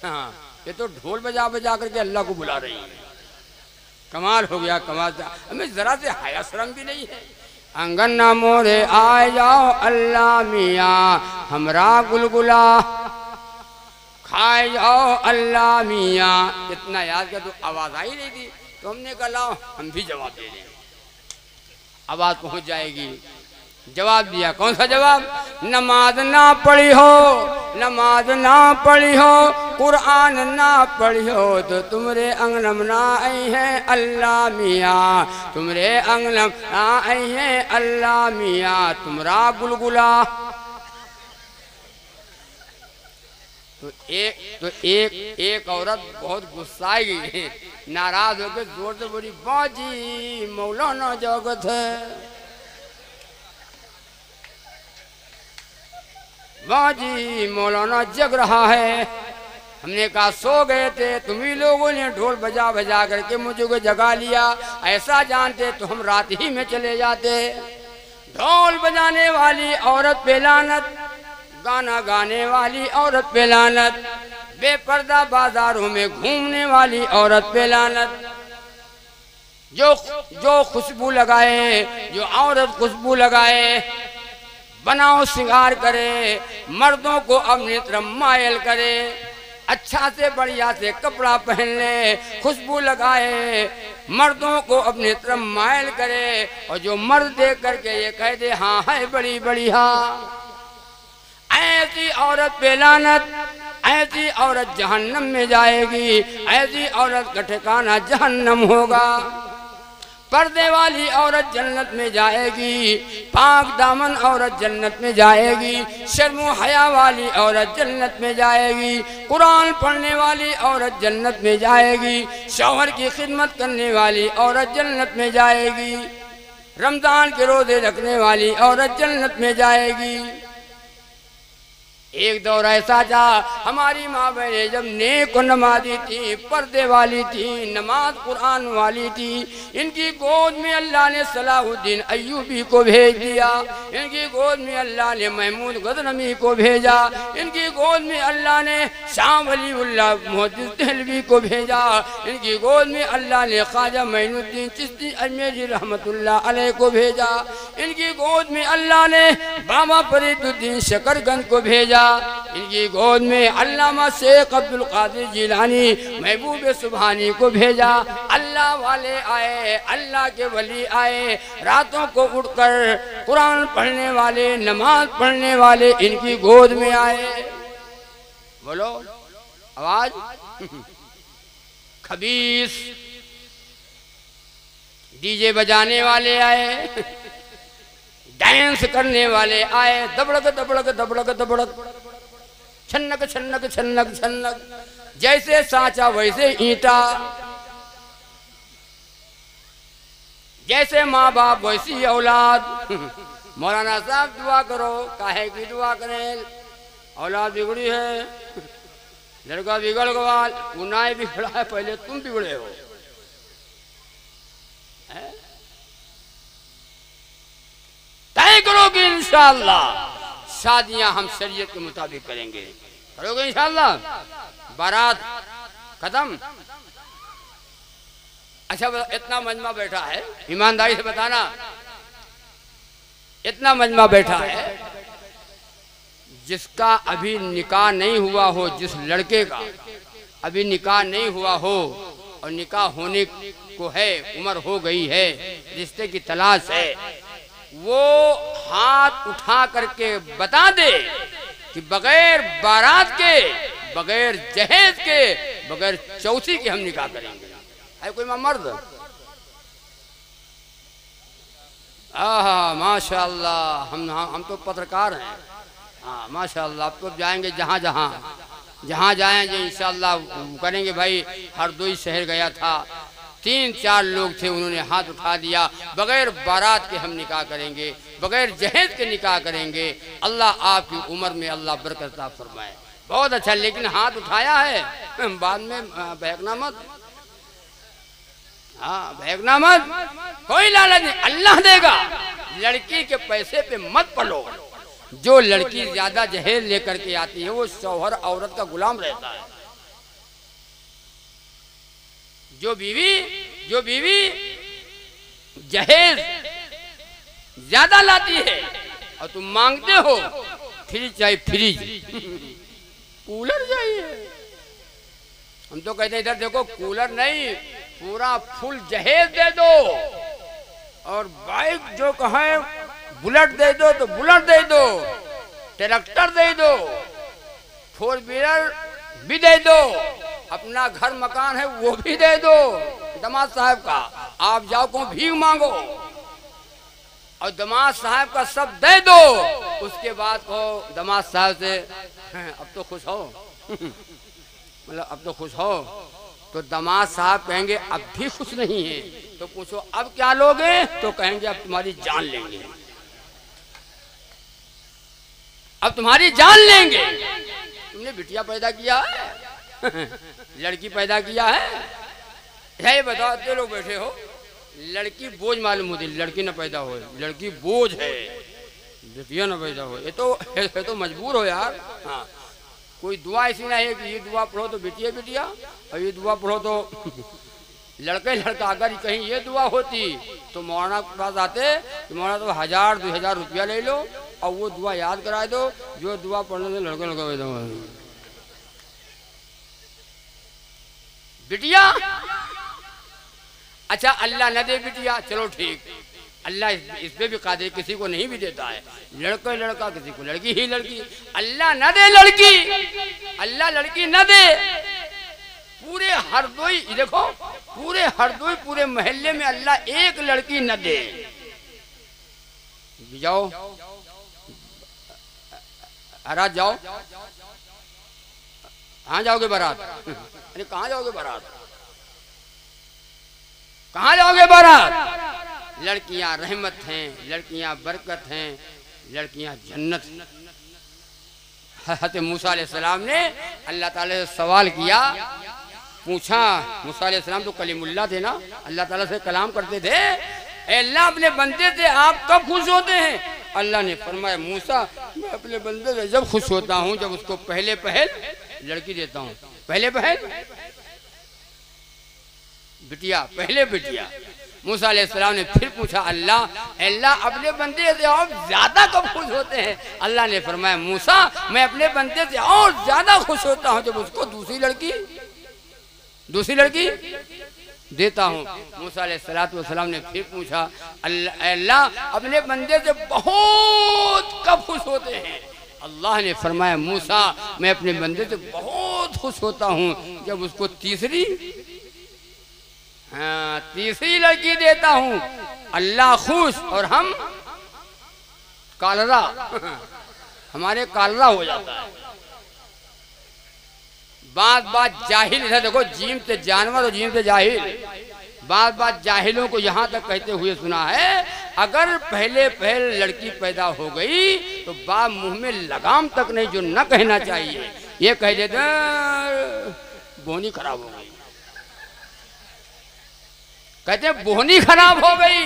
हाँ, ये तो ढोल बजा बजा करके अल्लाह को बुला रही है। कमाल हो गया, कमाल। हमें जरा से हया शर्म भी नहीं है। आंगन मोरे आए जाओ अल्लाह मियाँ, हमरा गुलगुला खाए जाओ अल्लाह मियाँ। इतना याद किया तो आवाज़ आई नहीं थी, तो हमने कहा लाओ हम भी जवाब दे दें, आवाज़ पहुँच जाएगी। जवाब दिया। कौन सा जवाब? नमाज ना पढ़ी हो, नमाज ना पढ़ी हो, कुरान ना पढ़ी हो तो तुमरे अंगनम ना आई है अल्लाह मियाँ, तुमरे अंगनम ना आई है अल्लाह मियाँ, तुमरा गुलगुला। तो एक औरत बहुत गुस्साएगी, नाराज होकर जोर से बोली, बाजी मौलाना जगत है, बाजी मौलाना जग रहा है। हमने कहा सो गए थे, तुम्ही लोगों ने ढोल बजा बजा करके मुझे जगा लिया, ऐसा जानते तो हम रात ही में चले जाते। ढोल बजाने वाली औरत पे लानत, गाना गाने वाली औरत पे लानत, बेपर्दा बाजारों में घूमने वाली औरत पे लानत। जो खुशबू लगाए, जो औरत खुशबू लगाए, बनाओ श्रृंगार करे, मर्दों को अपनी तरफ मायल करे, अच्छा से बढ़िया से कपड़ा पहन ले, खुशबू लगाए, मर्दों को अपनी तरफ मायल करे, और जो मर्द देख करके ये कह दे हाँ है बड़ी बढ़िया, ऐसी औरत पे लानत, ऐसी औरत जहन्नम में जाएगी, ऐसी औरत का ठिकाना जहन्नम होगा। पर्दे वाली औरत जन्नत में जाएगी, पाक दामन औरत जन्नत में जाएगी, शर्मो हया वाली औरत जन्नत में जाएगी, कुरान पढ़ने वाली औरत जन्नत में जाएगी, शौहर की खिदमत करने वाली औरत जन्नत में जाएगी, रमजान के रोजे रखने वाली औरत जन्नत में जाएगी। एक दौर ऐसा था, हमारी माँ बहनें जब नेक नमाजी थी, पर्दे वाली थी, नमाज कुरान वाली थी, इनकी गोद में अल्लाह ने सलाहुद्दीन अय्यूबी को भेज दिया, इनकी गोद में अल्लाह ने महमूद गज़नवी को भेजा, इनकी गोद में अल्लाह ने शाह वलीउल्लाह मुहद्दिस देहलवी को भेजा, इनकी गोद में अल्लाह ने ख्वाजा मोइनुद्दीन चिश्ती अजमेरी रहमतुल्लाह अलैह को भेजा, इनकी गोद में अल्लाह ने बाबा फरीदुद्दीन शकरगंज को भेजा, इनकी गोद में अल्लामा शेख अब्दुल कादिर जिलानी महबूब सुभानी को भेजा। अल्लाह वाले आए, अल्लाह के वली आए, रातों को उठकर कुरान पढ़ने वाले, नमाज पढ़ने वाले इनकी गोद में आए। बोलो आवाज। खबीस डीजे बजाने वाले आए, डांस करने वाले आए, दबड़क दबड़क दबड़क दबड़क, छन्नक छन्नक छन्नक छन्नक, जैसे सांचा वैसे ईंटा, जैसे माँ बाप वैसी औलाद। मौलाना साहब दुआ करो, काहे की दुआ करें? औलाद बिगड़ी है, लड़का बिगड़ गया, उन्हें बिगड़ा है, पहले तुम बिगड़े हो। तय करो कि इंशाअल्लाह शादियां हम शरीयत के मुताबिक करेंगे। करोगे इंशाअल्लाह? बारात खत्म। अच्छा इतना मजमा बैठा है, ईमानदारी से बताना, इतना मजमा बैठा है, जिसका अभी निकाह नहीं हुआ हो, जिस लड़के का अभी निकाह नहीं हुआ हो और निकाह होने को है, उम्र हो गई है, रिश्ते की तलाश है, वो हाथ उठा करके बता दे कि बगैर बारात के, बगैर जहेज के, बगैर चौथी के हम निकाह करेंगे। है कोई मर्द? आहा माशाअल्लाह, हम तो पत्रकार हैं। हाँ माशाअल्लाह, आप तो जाएंगे जहाँ जाएंगे इंशाअल्लाह करेंगे। भाई हरदोई शहर गया था, 3-4 लोग थे, उन्होंने हाथ उठा दिया, बगैर बारात के हम निकाह करेंगे, बगैर जहेज के निकाह करेंगे, अल्लाह आपकी उम्र में अल्लाह बरकत अता फरमाए। बहुत अच्छा, लेकिन हाथ उठाया है, बाद में बहकना मत। हाँ, बहकना मत, कोई लालच नहीं, अल्लाह देगा। लड़की के पैसे पे मत पलो। जो लड़की ज्यादा जहेज लेकर के आती है वो शौहर औरत का गुलाम रहता है। जो बीवी जहेज ज्यादा लाती है और तुम मांगते हो फ्रिज चाहिए, फ्रिज कूलर चाहिए, हम तो कहते हैं इधर देखो कूलर नहीं, पूरा फुल जहेज दे दो। और बाइक जो कहे बुलेट दे दो तो बुलेट दे दो, ट्रैक्टर दे दो, 4 व्हीलर भी दे दो, अपना घर मकान है वो भी दे दो दामाद साहब का। आप जाओ को भीख मांगो और दामाद साहब का सब दे दो, उसके बाद कहो दामाद साहब से अब तो खुश हो मतलब अब तो खुश हो, तो दामाद साहब कहेंगे अब भी खुश नहीं है, तो पूछो अब क्या लोगे, तो कहेंगे अब तुम्हारी जान लेंगे, अब तुम्हारी जान लेंगे। तुमने बिटिया पैदा किया है लड़की पैदा किया है, ये बताओ ते लोग बैठे हो, लड़की बोझ मालूम होती, लड़की न पैदा हो, लड़की बोझ है, बिटिया न पैदा हो, ये तो मजबूर हो यार। हाँ, कोई दुआ ऐसी नहीं है कि ये दुआ पढ़ो तो बिटिया बिटिया और ये दुआ पढ़ो तो लड़का। अगर कहीं ये दुआ होती तो मौलाना के पास आते तो मौलाना तो 1000-2000 रुपया ले लो और वो दुआ याद करा दो, जो दुआ पढ़ने से लड़का पैदा हो। बिटिया अच्छा अल्लाह न दे बिटिया, चलो ठीक, अल्लाह इस पे भी कादिर, किसी को नहीं भी देता है, लड़का किसी को लड़की ही लड़की, अल्लाह न दे लड़की, अल्लाह लड़की न दे। पूरे हरदोई देखो, पूरे हरदोई पूरे मोहल्ले में अल्लाह एक लड़की न दे। जाओ बारात जाओ, कहाँ जाओगे बारात? अरे कहाँ जाओगे बारात, कहाँ जाओगे बारात? लड़कियां रहमत हैं, लड़कियां बरकत हैं, लड़कियां जन्नत। हज़रत मूसा अलैहिस्सलाम ने अल्लाह ताला से सवाल किया, पूछा, मूसा अलैहिस्सलाम तो कलीमुल्लाह थे ना, अल्लाह ताला से कलाम करते थे, अल्लाह अपने बंदे से आप कब खुश होते हैं? अल्लाह ने फरमाया मूसा मैं अपने बंदे से जब खुश होता हूँ जब उसको पहले पहल लड़की देता हूँ, पहले पहल बिटिया, पहले बिटिया। मूसा अलैहिस्सलाम ने फिर पूछा अल्लाह अपने बंदे से और ज्यादा कब खुश होते हैं? अल्लाह ने फरमाया मूसा मैं अपने बंदे से और ज्यादा खुश होता हूँ जब उसको दूसरी लड़की देता हूँ। मूसा अलैहिस्सलाम ने फिर पूछा अल्लाह अपने बंदे से बहुत कब खुश होते हैं? अल्लाह ने फरमाया मूसा मैं अपने बंदे से बहुत खुश होता हूँ जब उसको तीसरी लड़की देता हूँ। अल्लाह खुश और हम कालरा हमारे कालरा हो जाता है। बात जाहिल है, देखो जीम से जानवर और जीम से जाहिल, बात जाहिलों को यहाँ तक कहते हुए सुना है अगर पहले लड़की पैदा हो गई तो बाप मुंह में लगाम तक नहीं जो न कहना चाहिए ये कह देते बोनी खराब हो गई, कहते बोनी खराब हो गई,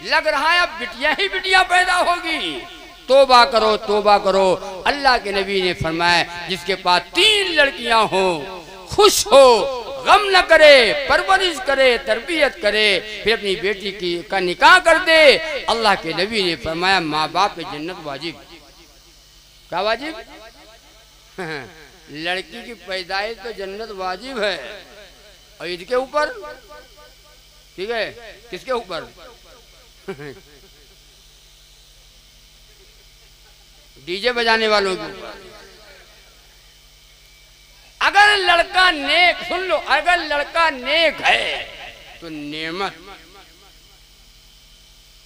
लग रहा है अब बिटिया पैदा होगी। तोबा करो। अल्लाह के नबी ने फरमाया जिसके पास 3 लड़कियां हो, खुश हो, गम न करे, परवरिश करे, तरबियत करे, फिर अपनी बेटी का निकाह कर दे। अल्लाह के नबी ने फरमाया माँ बाप पे जन्नत वाजिब। क्या वाजिब? लड़की की पैदाइश तो जन्नत वाजिब है। और इसके ऊपर ठीक है, किसके ऊपर? डीजे बजाने वालों के ऊपर। अगर लड़का नेक, सुन लो, अगर लड़का नेक है तो नेमत,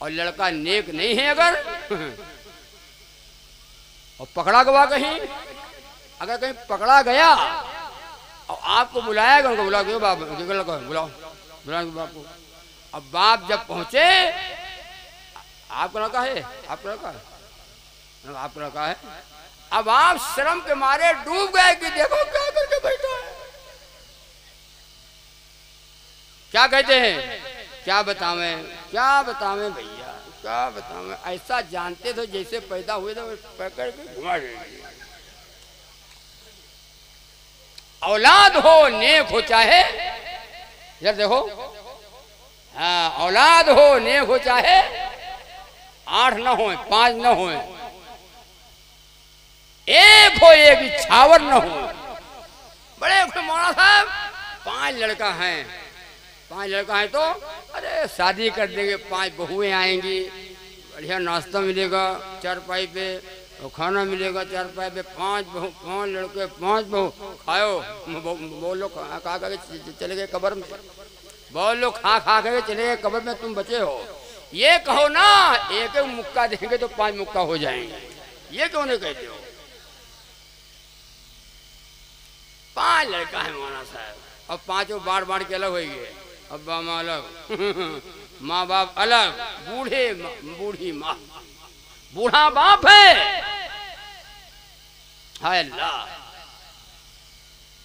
और लड़का नेक नहीं है अगर और पकड़ा गया कहीं, अगर कहीं पकड़ा गया और आपको बुलाया गया, उनको बुलाओ बाबा बुलाओ, बुलाने बाप को। अब बाप जब पहुंचे, आपका लड़का है, आपका लड़का है, आपका लड़का है। अब आप शर्म के मारे डूब गए कि देखो क्या करके बैठा है। क्या कहते हैं, क्या बतावें, क्या बतावें भैया, क्या बतावें। ऐसा जानते तो जैसे पैदा हुए तो पकड़ के घुमा देंगे। औलाद हो नेक हो चाहे, यार देखो, हाँ औलाद हो नेक हो चाहे 8 न हो 5 न हो, एक हो एक इच्छावर न हो। बड़े मौलाना साहब 5 लड़का हैं, 5 लड़का है तो अरे शादी कर देंगे, 5 बहुएं आएंगी, बढ़िया नाश्ता मिलेगा चारपाई पे, और खाना मिलेगा चारपाई पे, 5 बहू 5 लड़के 5 बहू खाओ। वो लोग खा के चले गए कब्र में, बहुत लोग खा के चले गए कब्र में, तुम बचे हो। ये कहो ना एक एक मुक्का देंगे तो 5 मुक्का हो जाएंगे, ये क्यों नहीं कहते हो। 5 लड़का है मौलाना साहब, अब 5 बाढ़ के अलग हो गए, अब्बा माँ अलग माँ बाप अलग, बूढ़ी माँ, बूढ़ा बाप है, हाय अल्लाह।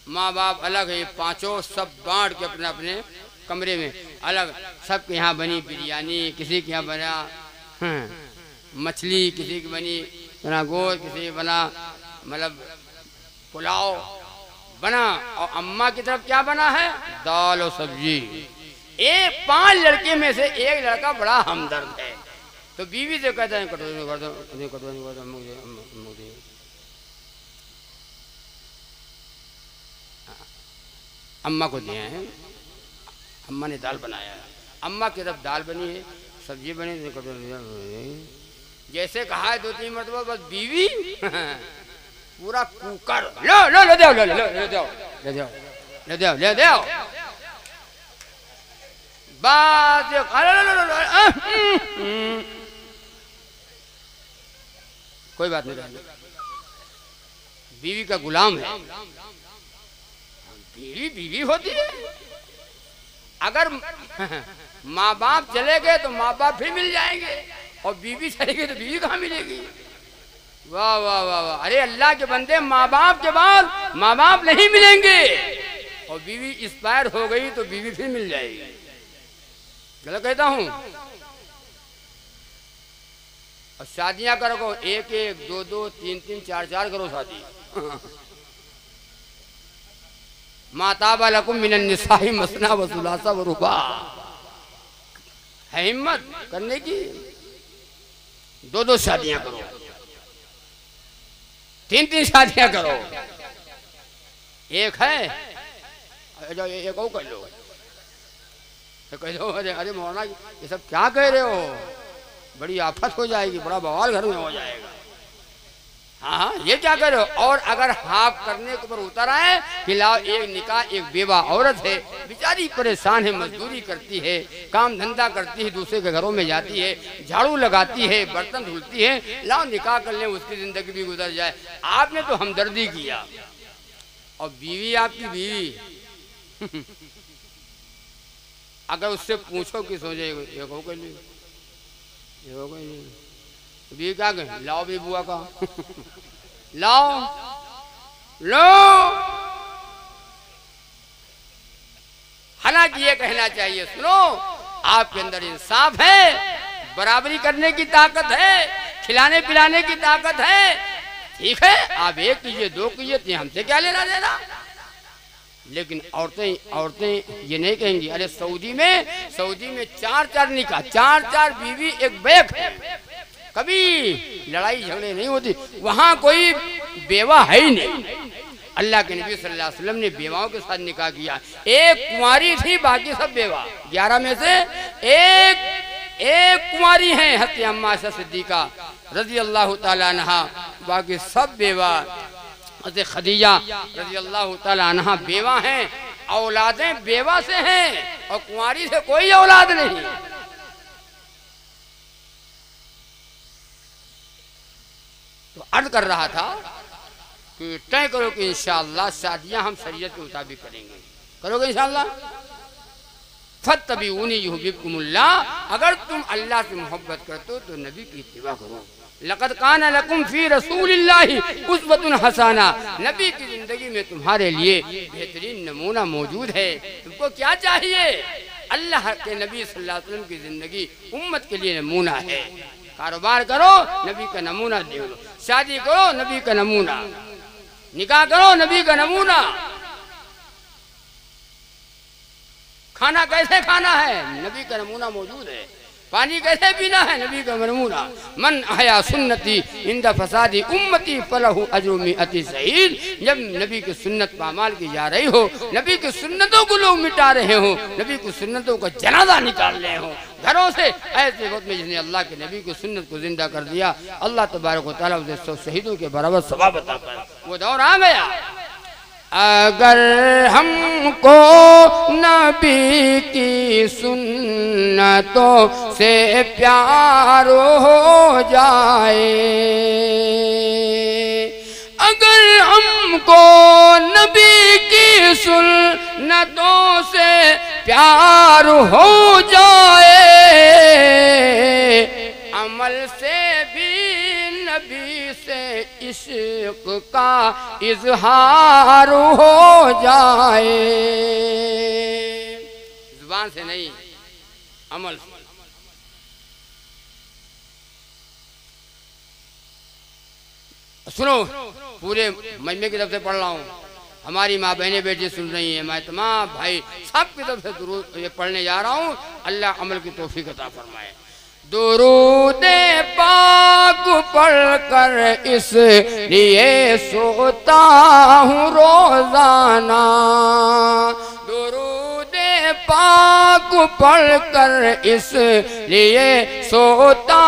माँ बाप अलग है, 5 सब बांट के अपने अपने कमरे में अलग। सबके यहाँ बनी बिरयानी, किसी के यहाँ बना मछली, किसी की बना गोश्त, किसी की बना मतलब पुलाव बना, और अम्मा की तरफ क्या बना है, दाल और सब्जी। 5 लड़के में से एक लड़का बड़ा हमदर्द है, तो बीवी से कहता है कटोरी कर दो, मुझे अम्मा को दिए हैं, अम्मा ने दाल बनाया है, अम्मा की तरफ दाल बनी है, सब्जी बनी, जैसे कहा है 2-3 मरतबा, बस बीवी पूरा कुकर ले दो बात। कोई बात नहीं, बीवी का गुलाम है, बीवी होती है। अगर माँ बाप चले गए तो माँ बाप फिर मिल जाएंगे, और बीवी चली गई तो बीवी कहाँ मिलेगी। वाह वाह वाह वाह, अरे अल्लाह के बंदे, माँ बाप के बाद माँ बाप नहीं मिलेंगे, और बीवी एक्सपायर हो गई तो बीवी फिर मिल जाएगी। गलत कहता हूँ। और शादियां करो 1-1, 2-2, 3-3, 4-4 करो शादी। माताबा लकुम मिनन निसाई मसना व सुलासा व रुबा, है हिम्मत करने की। 2-2 शादियां करो, 3-3 शादियां करो, एक है एक और कर लो। तो कह दो अरे मौलाना ये सब क्या कह रहे हो, बड़ी आफत हो जाएगी, बड़ा बवाल घर में हो जाएगा। हाँ ये क्या कह रहे हो। और अगर हाफ करने के ऊपर उतर आए कि लाओ एक निकाह, एक बेवा औरत है, बेचारी परेशान है, मजदूरी करती है, काम धंधा करती है, दूसरे के घरों में जाती है, झाड़ू लगाती है, बर्तन धुलती है, लाओ निकाह कर लें, उसकी जिंदगी भी गुजर जाए। आपने तो हमदर्दी किया, और बीवी आपकी बीवी अगर उससे पूछो कि सोचे ये को कर ली, बीवी क्या कहे, लाओ भी बुआ का लाओ लो। हालांकि ये कहना चाहिए, सुनो आपके अंदर इंसाफ है, बराबरी करने की ताकत है, खिलाने पिलाने की ताकत है, ठीक है आप 1 कीजिए 2 कीजिए, हमसे क्या लेना देना। लेकिन औरतें ये नहीं कहेंगी, अरे सऊदी में 4-4 निकाह, 4-4 बीवी, एक बैक है, कभी लड़ाई झगड़े नहीं होती, वहां कोई बेवा है ही नहीं। अल्लाह के नबी सल्लल्लाहु अलैहि वसल्लम ने बेवाओं के साथ निकाह किया, एक कुंवारी थी, बाकी सब बेवा, 11 में से एक कुंवारी है, हज़रत अम्मा आयशा सिद्दीका रजी अल्लाह ताला अन्हा, बाकी सब बेवा। हज़रत खदीजा रजी अल्लाह ताला अन्हा बेवा हैं, औलादें बेवा से हैं, और कुंवारी से कोई औलाद नहीं। तो अर्ज कर रहा था कि तय करो कि इंशाअल्लाह शादियां हम शरीयत के मुताबिक करेंगे, करोगे इंशाअल्लाह। फत्तबिऊनी युहिब्बुकुमुल्लाह, अगर तुम अल्लाह से मोहब्बत करते हो तो नबी की इत्तिबा करो। लक़द काना लकुम फी रसूलिल्लाहि उस्वतुन हसना, नबी की जिंदगी में तुम्हारे लिए बेहतरीन नमूना मौजूद है। तुमको क्या चाहिए? अल्लाह के नबी सल्लल्लाहु अलैहि वसल्लम की जिंदगी उम्मत के लिए नमूना है। कारोबार करो, नबी का नमूना दे लो। शादी करो, नबी का नमूना। निकाह करो, नबी का नमूना। खाना कैसे खाना है, नबी का नमूना मौजूद है। पानी कैसे पीना है, नबी का नमूना। मन अहया सुन्नती इंदा फसादी उम्मती फलहु अज्रु मिअती शहीद। जब नबी की सुन्नत पामाल की जा रही हो, नबी की सुन्नतों को लोग मिटा रहे हो, नबी की सुन्नतों का जनाजा निकाल रहे हो घरों से, ऐसे वक्त में जिसने अल्लाह के नबी की सुन्नत को जिंदा कर दिया, अल्लाह तबारक व तआला उसे 100 शहीदों के बराबर सवाब अता कर। वो दौर आ गया। अगर हमको नबी की सुन्नतों से प्यार हो जाए, अगर हमको नबी की सुन्नतों से प्यार हो जाए, अमल से भी नबी से इश्क का इजहार हो जाए। जुबान से नहीं, अमल से। सुनो, पूरे मजमे की तरफ से पढ़ रहा हूँ, हमारी माँ बहनें बेटी सुन रही हैं, मैं तमाम भाई सब की तरफ से दुरूद ये पढ़ने जा रहा हूँ। अल्लाह अमल की तौफीक अता फरमाए। दुरूद पाक पढ़कर इस लिए सोता हूँ रोजाना, दुरूद पाक पढ़कर इस लिए सोता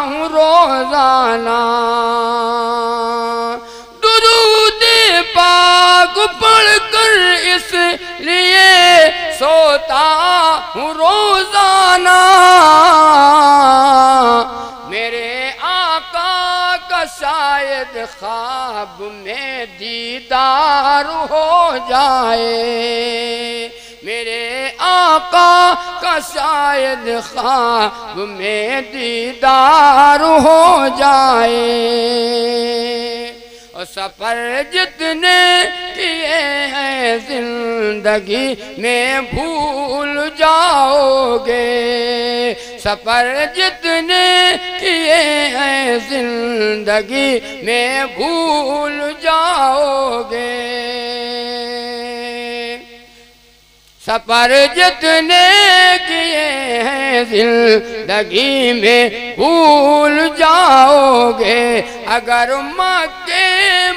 हूँ रोजाना, दुरूद पाक पढ़कर इस लिए सोता हूँ रोजाना, मेरे आका का शायद ख्वाब में दीदार हो जाए, मेरे आका का शायद ख्वाब में दीदार हो जाए। और सफर जितने किए हैं जिंदगी में भूल जाओगे, सफर जितने किए हैं जिंदगी में भूल जाओगे, सफर जितने किए हैं जिंदगी में भूल जाओगे। अगर मक्के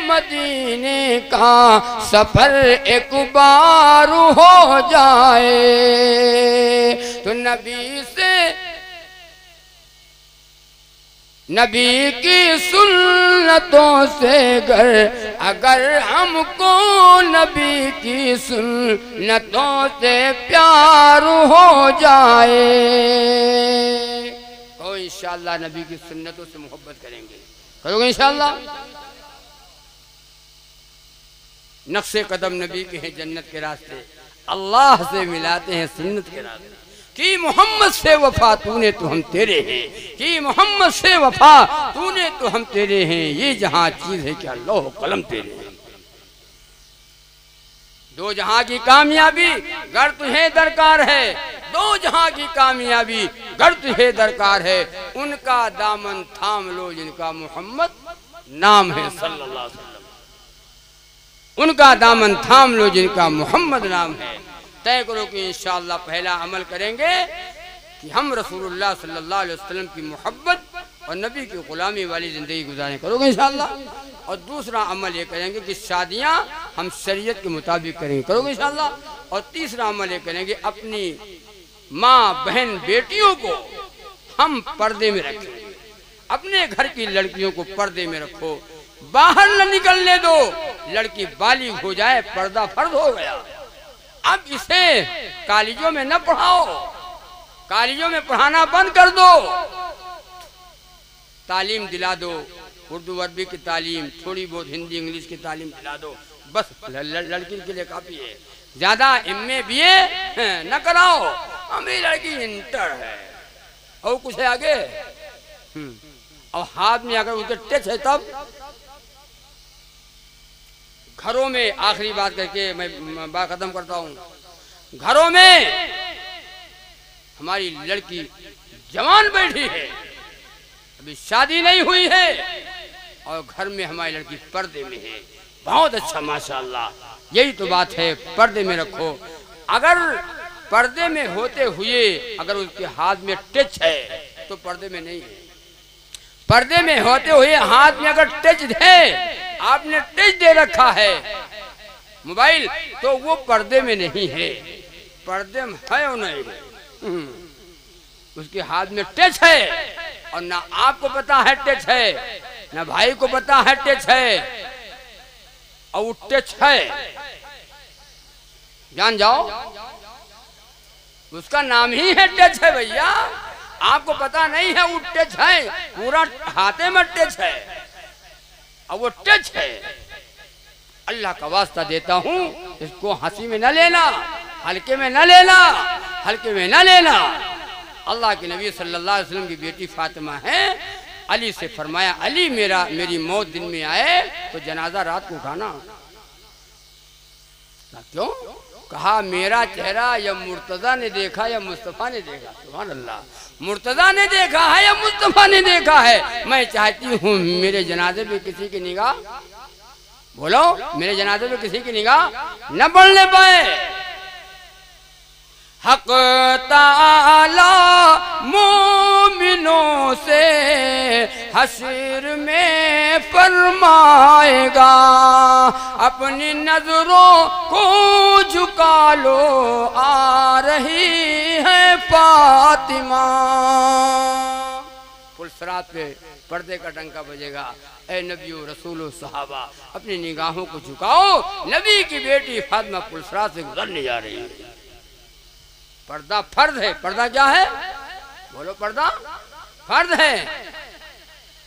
मदीने का सफर एक बार हो जाए तो नबी से नबी की सुन्नतों से अगर हमको नबी की सुन्नतों से प्यार हो जाए तो इंशाअल्लाह नबी की सुन्नतों से मोहब्बत करेंगे। करोगे इंशाअल्लाह? नक्शे कदम नबी के हैं जन्नत के रास्ते, अल्लाह से मिलाते हैं सुन्नत के रास्ते। कि मोहम्मद से वफा तूने तो हम तेरे हैं, कि मोहम्मद से वफा तूने तो हम तेरे हैं, ये जहां चीज है क्या लौह कलम तेरे हैं। दो जहां की कामयाबी गर तुझे दरकार है, दो जहां की कामयाबी गर तुझे दरकार है, उनका दामन थाम लो जिनका मोहम्मद नाम है सल्लल्लाहु अलैहि वसल्लम, उनका दामन थाम लो जिनका मोहम्मद नाम है। तय करो कि इंशाअल्लाह पहला अमल करेंगे कि हम रसूलुल्लाह सल्लल्लाहु अलैहि वसल्लम की मोहब्बत और नबी की गुलामी वाली ज़िंदगी गुजारें। करोगे इंशाअल्लाह? और दूसरा अमल ये करेंगे कि शादियां हम शरीयत के मुताबिक करेंगे। करोगे इंशाअल्लाह? और तीसरा अमल ये करेंगे अपनी माँ बहन बेटियों को हम पर्दे में रखेंगे, अपने घर की लड़कियों को पर्दे में रखो, बाहर न निकलने दो, लड़की बालिग हो जाए पर्दा फर्ज हो गया। अब इसे कॉलेजों में न पढ़ाओ, कॉलेजों में पढ़ाना बंद कर दो, तालीम दिला दो, उर्दू अरबी की तालीम, थोड़ी बहुत हिंदी इंग्लिश की तालीम दिला दो, बस लड़की के लिए काफी है। ज्यादा एमए बीए न कराओ, मेरी लड़की इंटर है और कुछ है आगे। और हाथ में अगर उनके टच है तब। घरों में आखिरी बात करके मैं बात खत्म करता हूं। घरों में हमारी लड़की जवान बैठी है, अभी शादी नहीं हुई है, और घर में हमारी लड़की पर्दे में है। बहुत अच्छा माशाअल्लाह। यही तो बात है, पर्दे में रखो। अगर पर्दे में होते हुए अगर उसके हाथ में टच है तो पर्दे में नहीं है। पर्दे में होते हुए हाथ में अगर टच है, आपने टच दे रखा है मोबाइल, तो वो पर्दे में नहीं है। पर्दे में है और नहीं है। उसके हाथ में टच है और ना आपको पता है टच है, ना भाई को पता है टच है, और वो टच है, जान जाओ उसका नाम ही है टच है भैया। आपको पता नहीं है वो टच है, पूरा हाथे में टच है और वो टच है। अल्लाह का वास्ता देता हूं, इसको हंसी में न लेना, हल्के में न लेना, हल्के में न लेना। अल्लाह के नबी सल्लल्लाहु अलैहि वसल्लम की बेटी फातिमा है, अली से फरमाया अली मेरी मौत दिन में आए तो जनाजा रात को उठाना। क्यों? कहा मेरा चेहरा या मुर्तजा ने देखा या मुस्तफा ने देखा। सुभान अल्लाह, मुर्तजा ने देखा है या मुस्तफा ने देखा है। मैं चाहती हूँ मेरे जनाजे पे किसी की निगाह, बोलो, मेरे जनाजे पे किसी की निगाह न पड़ने पाए। हक ताला मोमिनों से हश्र में फरमाएगा, अपनी नजरों को झुका लो, आ रही है फातिमा। पुलसरात पे पर्दे का डंका बजेगा। ए नबियो रसूलो सहाबा, अपनी निगाहों को झुकाओ, नबी की बेटी फातिमा पुलसरात से गुजरने जा रही है। पर्दा फर्ज है। पर्दा क्या है? बोलो, पर्दा फर्ज है।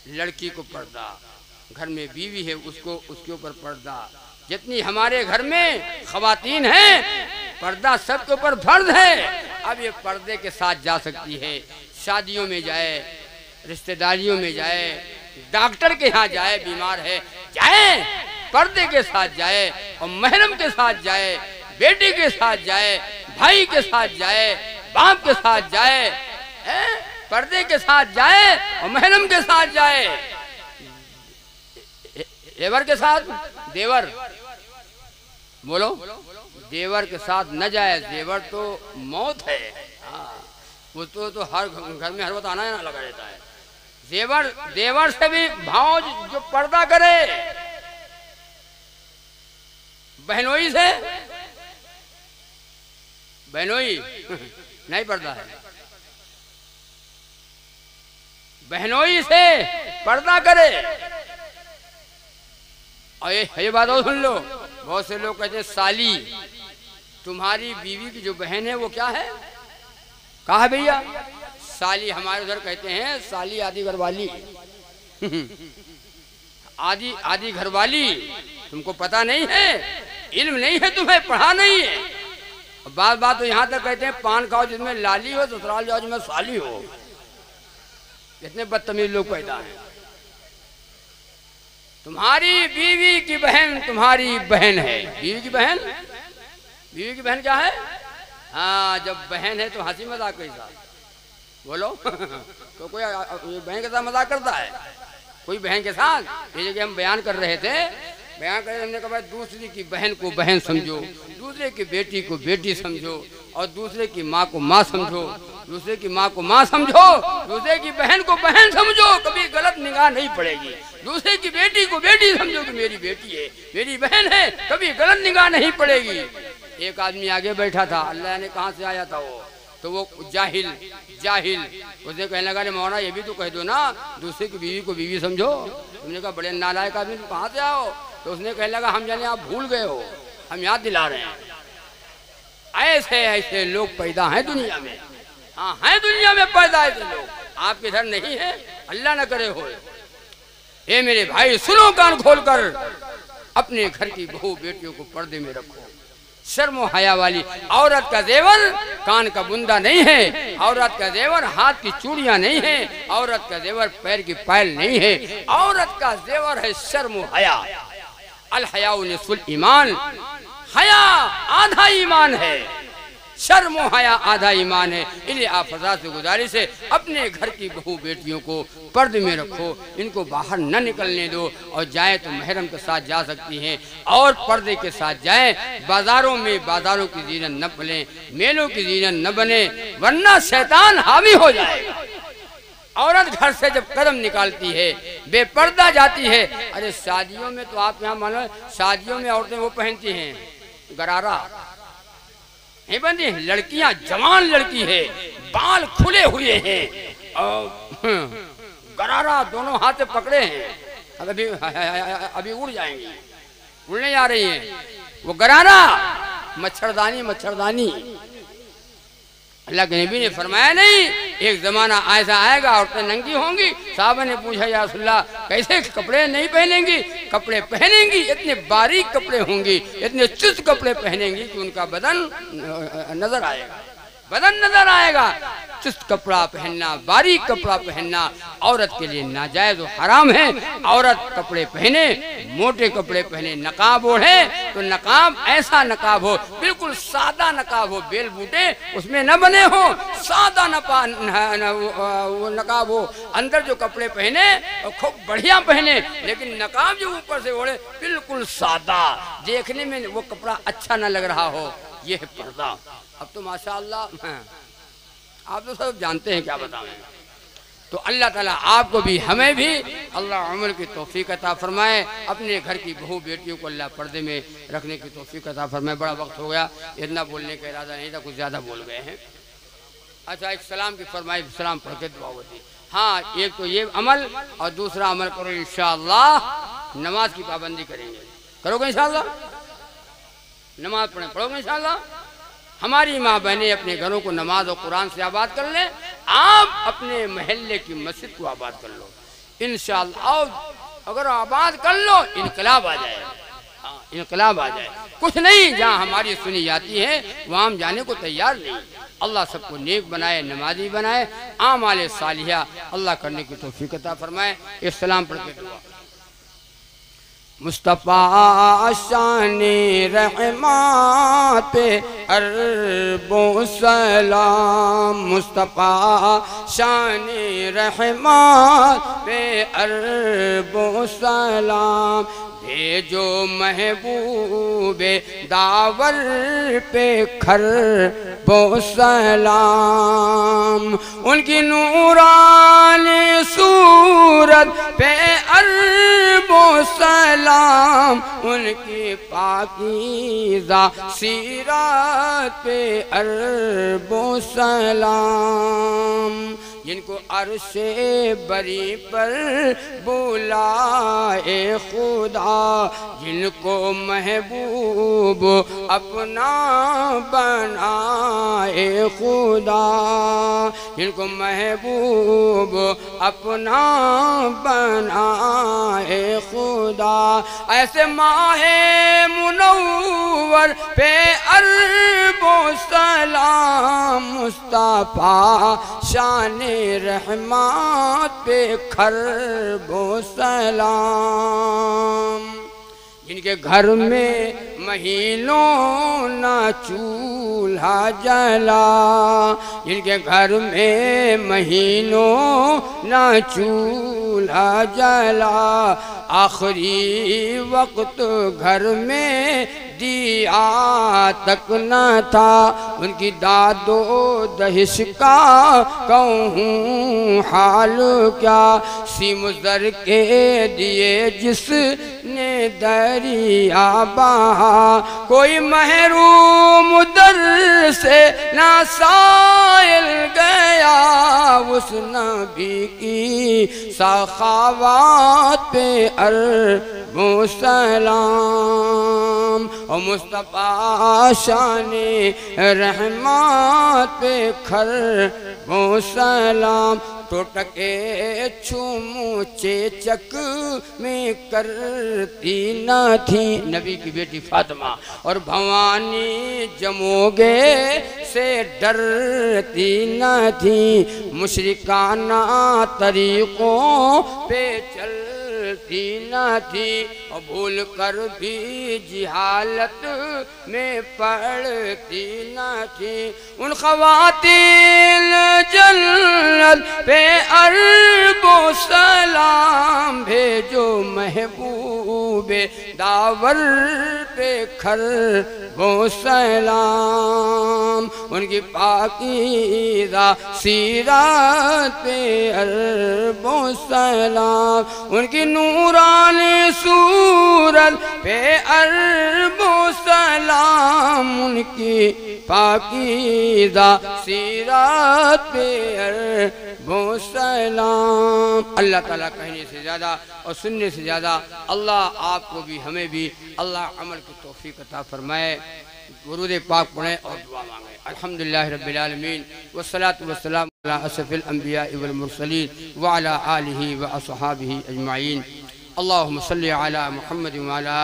लड़की को पर्दा, घर में बीवी है उसको उसके ऊपर पर्दा। जितनी हमारे घर में खवातीन हैं, पर्दा सबके ऊपर फर्ज है। अब ये पर्दे के साथ जा सकती है, शादियों में जाए, रिश्तेदारियों में जाए, डॉक्टर के यहाँ जाए, बीमार है जाए, पर्दे के साथ जाए, और महरम के साथ जाए, बेटी के साथ जाए, भाई के साथ जाए, बाप के साथ जाए, पर्दे के साथ जाए और महरम के साथ जाए। देवर के साथ, देवर बोलो, देवर के साथ न जाए। देवर तो मौत है, वो तो हर घर में हर वक्त आना ना लगा रहता है। देवर से भी भाव जो पर्दा करे, बहनोई से, बहनोई नहीं पर्दा है, बहनोई से पर्दा करे। और ये बात और सुन लो, बहुत से लोग कहते हैं साली, तुम्हारी बीवी की जो बहन है वो क्या है? कहा है भैया? साली हमारे उधर कहते हैं साली आदि घरवाली। आदि घरवाली, तुमको पता नहीं है, इल्म नहीं है, तुम्हें पढ़ा नहीं है। बात तो यहाँ तक कहते हैं पान खाओ जिसमें लाली हो, ससुराल जाओ जिसमें साली हो। इतने बदतमीज लोग पैदा हैं। तुम्हारी बीवी की बहन तुम्हारी बहन है। बीवी की बहन, बीवी की बहन क्या है? हाँ, जब बहन है तो हंसी मजाक के साथ बोलो। तो कोई बहन के साथ मजाक करता है? कोई बहन के साथ? ये जगह हम बयान कर रहे थे, बयान कर हमने कहा दूसरे की बहन को बहन समझो, दूसरे की बेटी को बेटी समझो, और दूसरे की माँ को माँ समझो, दूसरे की माँ को माँ समझो, दूसरे की बहन को बहन समझो, कभी गलत निगाह नहीं पड़ेगी। दूसरे की बेटी को बेटी समझो कि मेरी बेटी है, मेरी बहन है, कभी गलत निगाह नहीं पड़ेगी। एक आदमी आगे बैठा था, अल्लाह ने कहाँ से आया था वो, तो वो जाहिल, उसने कहने लगा मौलाना ये भी तो कह दो ना, दूसरे की बीवी को बीवी समझो। तुमने कहा बड़े नालायक आदमी, तुम कहाँ से आओ? तो उसने कहने लगा हम जाने आप भूल गए हो, हम याद दिला रहे हैं। ऐसे लोग पैदा हैं दुनिया में। हाँ, हैं दुनिया में पैदा ऐसे लोग, आपके घर नहीं है, अल्लाह न करे हो। ये मेरे भाई सुनो, कान खोलकर, अपने घर की बहू बेटियों को पर्दे में रखो, शर्म व हया वाली। औरत का जेवर कान का बुंदा नहीं है, औरत का जेवर हाथ की चूड़ियां नहीं है, औरत का जेवर पैर की पायल नहीं है, औरत का जेवर है शर्म व हया। अल हया निस्फुल ईमान, हया आधा ईमान है, शर्म व हया आधा ईमान है। इसलिए आप फजा से गुजारिश है, अपने घर की बहू बेटियों को पर्दे में रखो, इनको बाहर न निकलने दो, और जाए तो महरम के साथ जा सकती हैं और पर्दे के साथ जाएं। बाजारों में बाजारों की जीनत न बने, मेलों की जीनत न बने, वरना शैतान हावी हो जाएगा। औरत घर से जब कदम निकालती है, बेपर्दा जाती है। अरे शादियों में तो आप यहाँ मानो, शादियों में औरतें वो पहनती हैं गरारा, नहीं बनती, लड़कियां जवान लड़की है, बाल खुले हुए हैं और गरारा दोनों हाथ से पकड़े हैं, अभी उड़ जाएंगी, उड़ने जा रही हैं। वो गरारा मच्छरदानी, मच्छरदानी। अल्लाह के नबी ने फरमाया नहीं, एक जमाना ऐसा आएगा औरतें नंगी होंगी। साहबा ने पूछा या रसूलल्लाह कैसे कपड़े नहीं पहनेंगी? कपड़े पहनेंगी, इतने बारीक कपड़े होंगी, इतने चुस्त कपड़े पहनेंगी कि उनका बदन नजर आएगा, बदन नजर आएगा। चुस्त कपड़ा पहनना, बारीक कपड़ा पहनना औरत के लिए नाजायज और हराम है। औरत कपड़े पहने, मोटे कपड़े पहने, नकाब ओढ़े तो नकाब ऐसा नकाब हो, बिल्कुल सादा नकाब हो, बेल बूटे उसमें न बने हो, सादा नकाब हो। अंदर जो कपड़े पहने खूब बढ़िया पहने, लेकिन नकाब जो ऊपर से ओढ़े बिल्कुल सादा, देखने में वो कपड़ा अच्छा न लग रहा हो, ये है पर्दा। अब तो माशाअल्लाह आप तो सब जानते हैं, क्या बताएं। तो अल्लाह ताला आपको भी हमें भी अल्लाह उम्र की तौफीक अता फरमाए। अपने घर की बहू बेटियों को अल्लाह पर्दे में रखने की तौफीक अता फरमाए। बड़ा वक्त हो गया, इतना बोलने का इरादा नहीं था, कुछ ज़्यादा बोल गए हैं। अच्छा, एक सलाम की फरमाइश, सलाम पढ़ के दुआ होती। हाँ, एक तो ये अमल, और दूसरा अमल करो इंशाअल्लाह, नमाज की पाबंदी करेंगे। करोगे इंशाअल्लाह? नमाज पढ़ोगे इंशाअल्लाह? हमारी माँ बहनें अपने घरों को नमाज और कुरान से आबाद कर लें, आप अपने महल्ले की मस्जिद को आबाद कर लो इंशाअल्लाह। और अगर आबाद कर लो, इनकलाब आ जाए, हाँ इनकलाब आ जाए। कुछ नहीं, जहाँ हमारी सुनी जाती है वहाँ हम जाने को तैयार नहीं। अल्लाह सबको नेक बनाए, नमाजी बनाए, आमाल सालिहा अल्लाह करने की तौफीक अता फरमाए। इस्लाम पढ़ के दुआ। मुस्तफ़ा शाने रहमत पे अरबों सलाम, मुस्तफ़ा शाने रहमत पे अरबों सलाम, भेजो महबूबे दावर पे खरबो सलाम, उनकी नूरानी सूरत पे अरबो सलाम, उनकी पाकीज़ा सीरत पे अरबो सलाम, जिनको अर्शे बरी पर बुलाए खुदा, जिनको महबूब अपना बनाए खुदा, जिनको महबूब अपना बनाए खुदा, ऐसे माहे मुनव्वर पे अरबो सलाम, मुस्तफ़ा शाने रहमत पे खरबो सलाम, जिनके घर में महीनों ना चूल्हा जला, जिनके घर में महीनों ना चूल्हा जला, आखिरी वक्त घर में दिया तक न था, उनकी दादो दहिश का कहूँ हाल क्या, सिमजर के दिए जिसने दरिया बहा, कोई महरूम दर से ना सा मायल गया उस नबी की सखावत पे अरबों सलाम। और मुस्तफ़ा शाने रहमत पे खरबों सलाम। टोटके छूमूचे चक में करती न थी नबी की बेटी फातिमा, और भवानी जमोगे से डरती न थी। मुशरिकाना तरीक़ों पे चलती न थी, और भूल कर भी जिहालत में पड़ती न थी। उन ख़वातीन जन्नत पे अरबों सलाम भेजो महबूबे दावर पे खरबों सलाम। उनकी पाकीज़ा सीरत पे अरबों सलाम। उनकी नूरानी सूरत पे अरबों सलाम। उनकी पाकीज़ा सीरत पे अरबों सलाम। अल्लाह ताला कहने से ज़्यादा और सुनने से ज़्यादा अल्लाह आपको भी हमें भी अल्लाह अमल की तौफीक अता फरमाए। दुरूद पाक पढ़ें और दुआ मांगें। अल्हम्दुलिल्लाह रब्बिल आलमीन वस्सलातु वस्सलामु अला अशरफिल अंबिया वल मुरसलीन व अला आलिहि व अस्हाबिहि अजमाइन। अल्लाहुम्मा सल्लि अला मुहम्मद व अला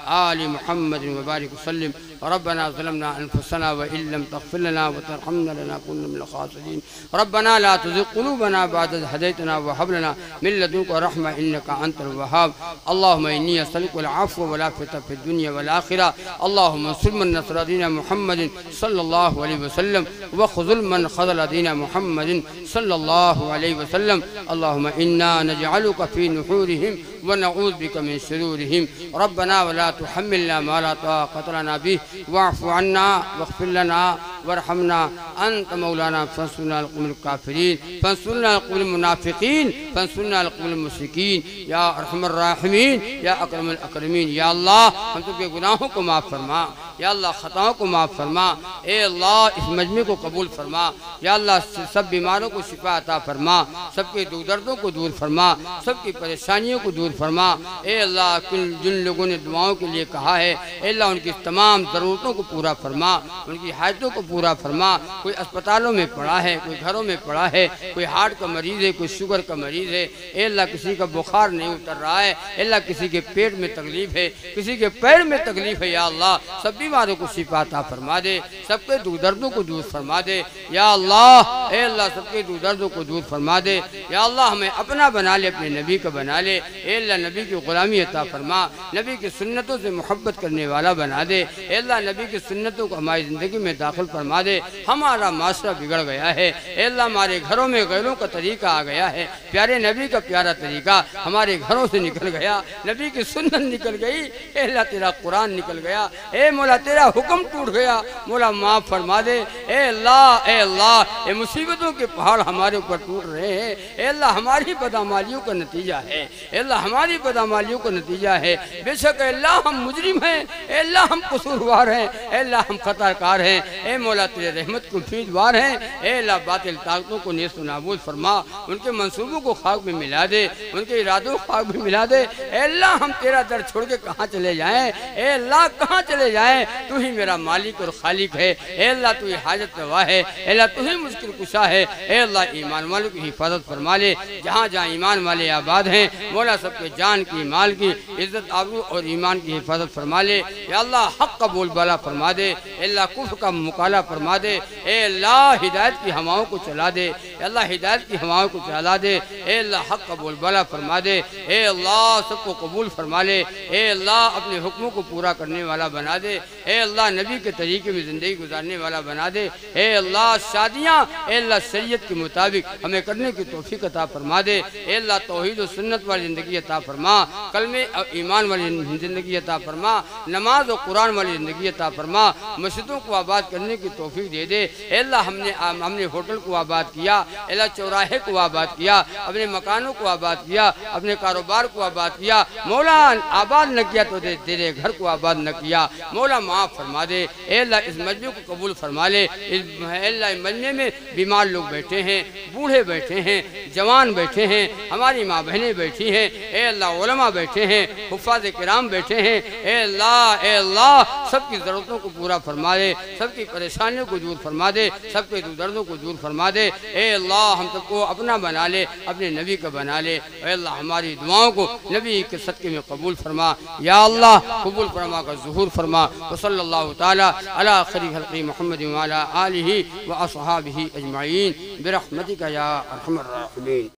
आलि मुहम्मद व बारिक वसल्लिम। रब्बना ज़लमना अनफुसना व इल्लम तग़फिर लना व तरहमना लनकुन्ना मिनल ख़ासिरीन। रब्बना ला तुज़िग़ क़ुलूबना बअद इज़ हदैतना व हब लना मिन लदुनका रहमा इन्नका अंतल वहाब। अल्लाहुम्मा इन्नी असअलुकल अफ़्व वल आफ़ियता फ़िद दुनिया वल आख़िरा। अल्लाहुम्मा अंसुर मन नसरा दीन मुहम्मदिन सल्लल्लाहु अलैहि वसल्लम व ख़ुज़ुल मन ख़ज़ल दीन मुहम्मदिन सल्लल्लाहु अलैहि वसल्लम। अल्लाहुम्मा इन्ना नजअलुका फ़ी नुहूरिहिम व नऊज़ु बिका मिन शुरूरिहिम। रब्बना व ला तुहम्मिलना मा ला ताक़त लना बिहि वाफ़ु अन्ना वग़फ़िर लना वरहमना अंत मौलाना फंसुरना अल क़ौमिल काफ़िरीन फंसुरना अल क़ौमिल मुनाफ़िक़ीन फंसुरना अल क़ौमिल मुशरिकीन। या अरहमर राहिमीन या अकरमुल अकरमीन। या अल्लाह हम सबके गुनाहों को माफ़ फरमा। या अल्लाह ख़ताओं को माफ़ फरमा। ए अल्लाह इस मजमे को कबूल फरमा। या अल्लाह सब बीमारों को शिफा अता फरमा। सबके दुख दर्दों को दूर फरमा। सबकी परेशानियों को दूर फरमा। ए अल्लाह जिन लोगों ने दुआओं के लिए कहा है अल्लाह उनकी तमाम ज़रूरतों को पूरा फरमा। उनकी हाजतों को पूरा फरमा। कोई अस्पतालों में पड़ा है, कोई घरों में पड़ा है, कोई हार्ट का मरीज़ है, कोई शुगर का मरीज़ है। ए अल्लाह किसी का बुखार नहीं उतर रहा है। अल्लाह किसी के पेट में तकलीफ़ है, किसी के पैर में तकलीफ़ है। या अल्लाह सब बीमारों को शिफा अता फरमा दे। सबके दुख दर्दों को दूर फरमा दे। या अल्लाह ए अल्लाह सबके दुख दर्दों को दूर फरमा दे। या अल्लाह हमें अपना बना ले, अपने नबी का बना ले। ए अल्लाह नबी की ग़ुलामी अता फरमा। नबी की सुन्नतों से मोहब्बत करने वाला बना दे। ए अल्लाह नबी की सुन्नतों को हमारी ज़िंदगी में दाखिल फरमा दे। हमारा माशरा बिगड़ गया है। ए अल्लाह हमारे घरों में गैरों का तरीका आ गया है। प्यारे नबी का प्यारा तरीका हमारे घरों से निकल गया। नबी की सुन्नत निकल गई। ए अल्लाह तेरा कुरान निकल गया। ए मौला तेरा हुक्म टूट गया। मौला माफ़ फरमा दे। ए अल्लाह ये मुसीबतों के पहाड़ हमारे ऊपर टूट रहे हैं। ए अल्लाह हमारी बदअमालियों का नतीजा है। ए अल्लाह हमारी बदअमालियों का नतीजा है। बेशक अल्लाह हम मुजरिम हैं। ए अल्लाह हम कसूरवार हैं। ए अल्लाह हम खताकार हैं। ए मौला तेरे रहमत को उम्मीदवार हैं। ए अल्लाह बातिल ताकतों को नेस्त नाबूद फरमा। उनके मंसूबों को खाक में मिला दे। उनके इरादों को खाक में मिला दे। ए अल्लाह हम तेरा दर छोड़ के कहाँ चले जाएं। ए अल्लाह कहाँ चले जाएं। तू ही मेरा मालिक और खालिक है। ए अल्लाह तू ही हाजत रवा है। ए अल्लाह तू ही मुश्किल कुशा है। ए अल्लाह ईमान वालों की हिफाजत फरमा ले। जहाँ जहाँ ईमान वाले आबाद हैं मौला सबके जान की, माल की, इज्जत आबरू और ईमान की हिफाजत फरमा ले। या अल्लाह हक़ का बोलबाला फरमा दे। अल्लाह कुफ्र का मुकाला फरमा दे। ए अल्लाह हिदायत की हवाओं को चला दे। अल्लाह हिदायत की हवाओं को चला दे। ए अल्लाह हक़ का बोलबाला फरमा दे। ए अल्लाह सबको कबूल फरमा ले। ए अल्लाह अपने हुक्मों को पूरा करने वाला बना दे। ए अल्लाह नबी के तरीके में ज़िंदगी गुजारने वाला बना दे। ए अल्लाह शादियाँ ए अल्लाह शरीयत के मुताबिक हमें करने की तौफीक अता फरमा दे। ए अल्लाह तौहीद और सुन्नत वाली ज़िंदगी अता फरमा। कलमे और ईमान वाली ज़िंदगी अता फरमा। नमाज और कुरान वाली ज़िंदगी अता फरमा। मस्जिदों को आबाद करने की तौफीक दे दे। अल्लाह हमने होटल को आबाद किया, अल्लाह चौराहे को आबाद किया, अपने मकानों को आबाद किया, अपने कारोबार को आबाद किया। मौला आबाद न किया तो तेरे घर को आबाद न किया। मौला माफ़ फरमा दे। अल्लाह इस मजमे को कबूल फरमा ले। अल्लाह इस मजमे में बीमार लोग बैठे हैं, बूढ़े बैठे हैं, जवान बैठे हैं, हमारी माँ बहनें बैठी हैं, अल्लाह उलमा बैठे हैं, हुफ़ाज़ किराम बैठे हैं। अल्लाह सबकी ज़रूरतों को पूरा फरमा दे, सबकी परेशानियों को दूर फरमा दे, सबके दर्दों को दूर फरमा दे। अल्लाह हम सबको अपना बना ले, अपने नबी का बना ले। अल्लाह हमारी दुआओं को नबी के सदक़े में कबूल फरमा। या अल्लाह कबूल फरमा का ज़ुहूर फरमा। व सल्लल्लाहु ताला अला खैरि खल्क़ि मुहम्मद व अला आलिहि व अस्हाबिहि अजमाइन बिरहमतिका या अरहमर राहिमीन।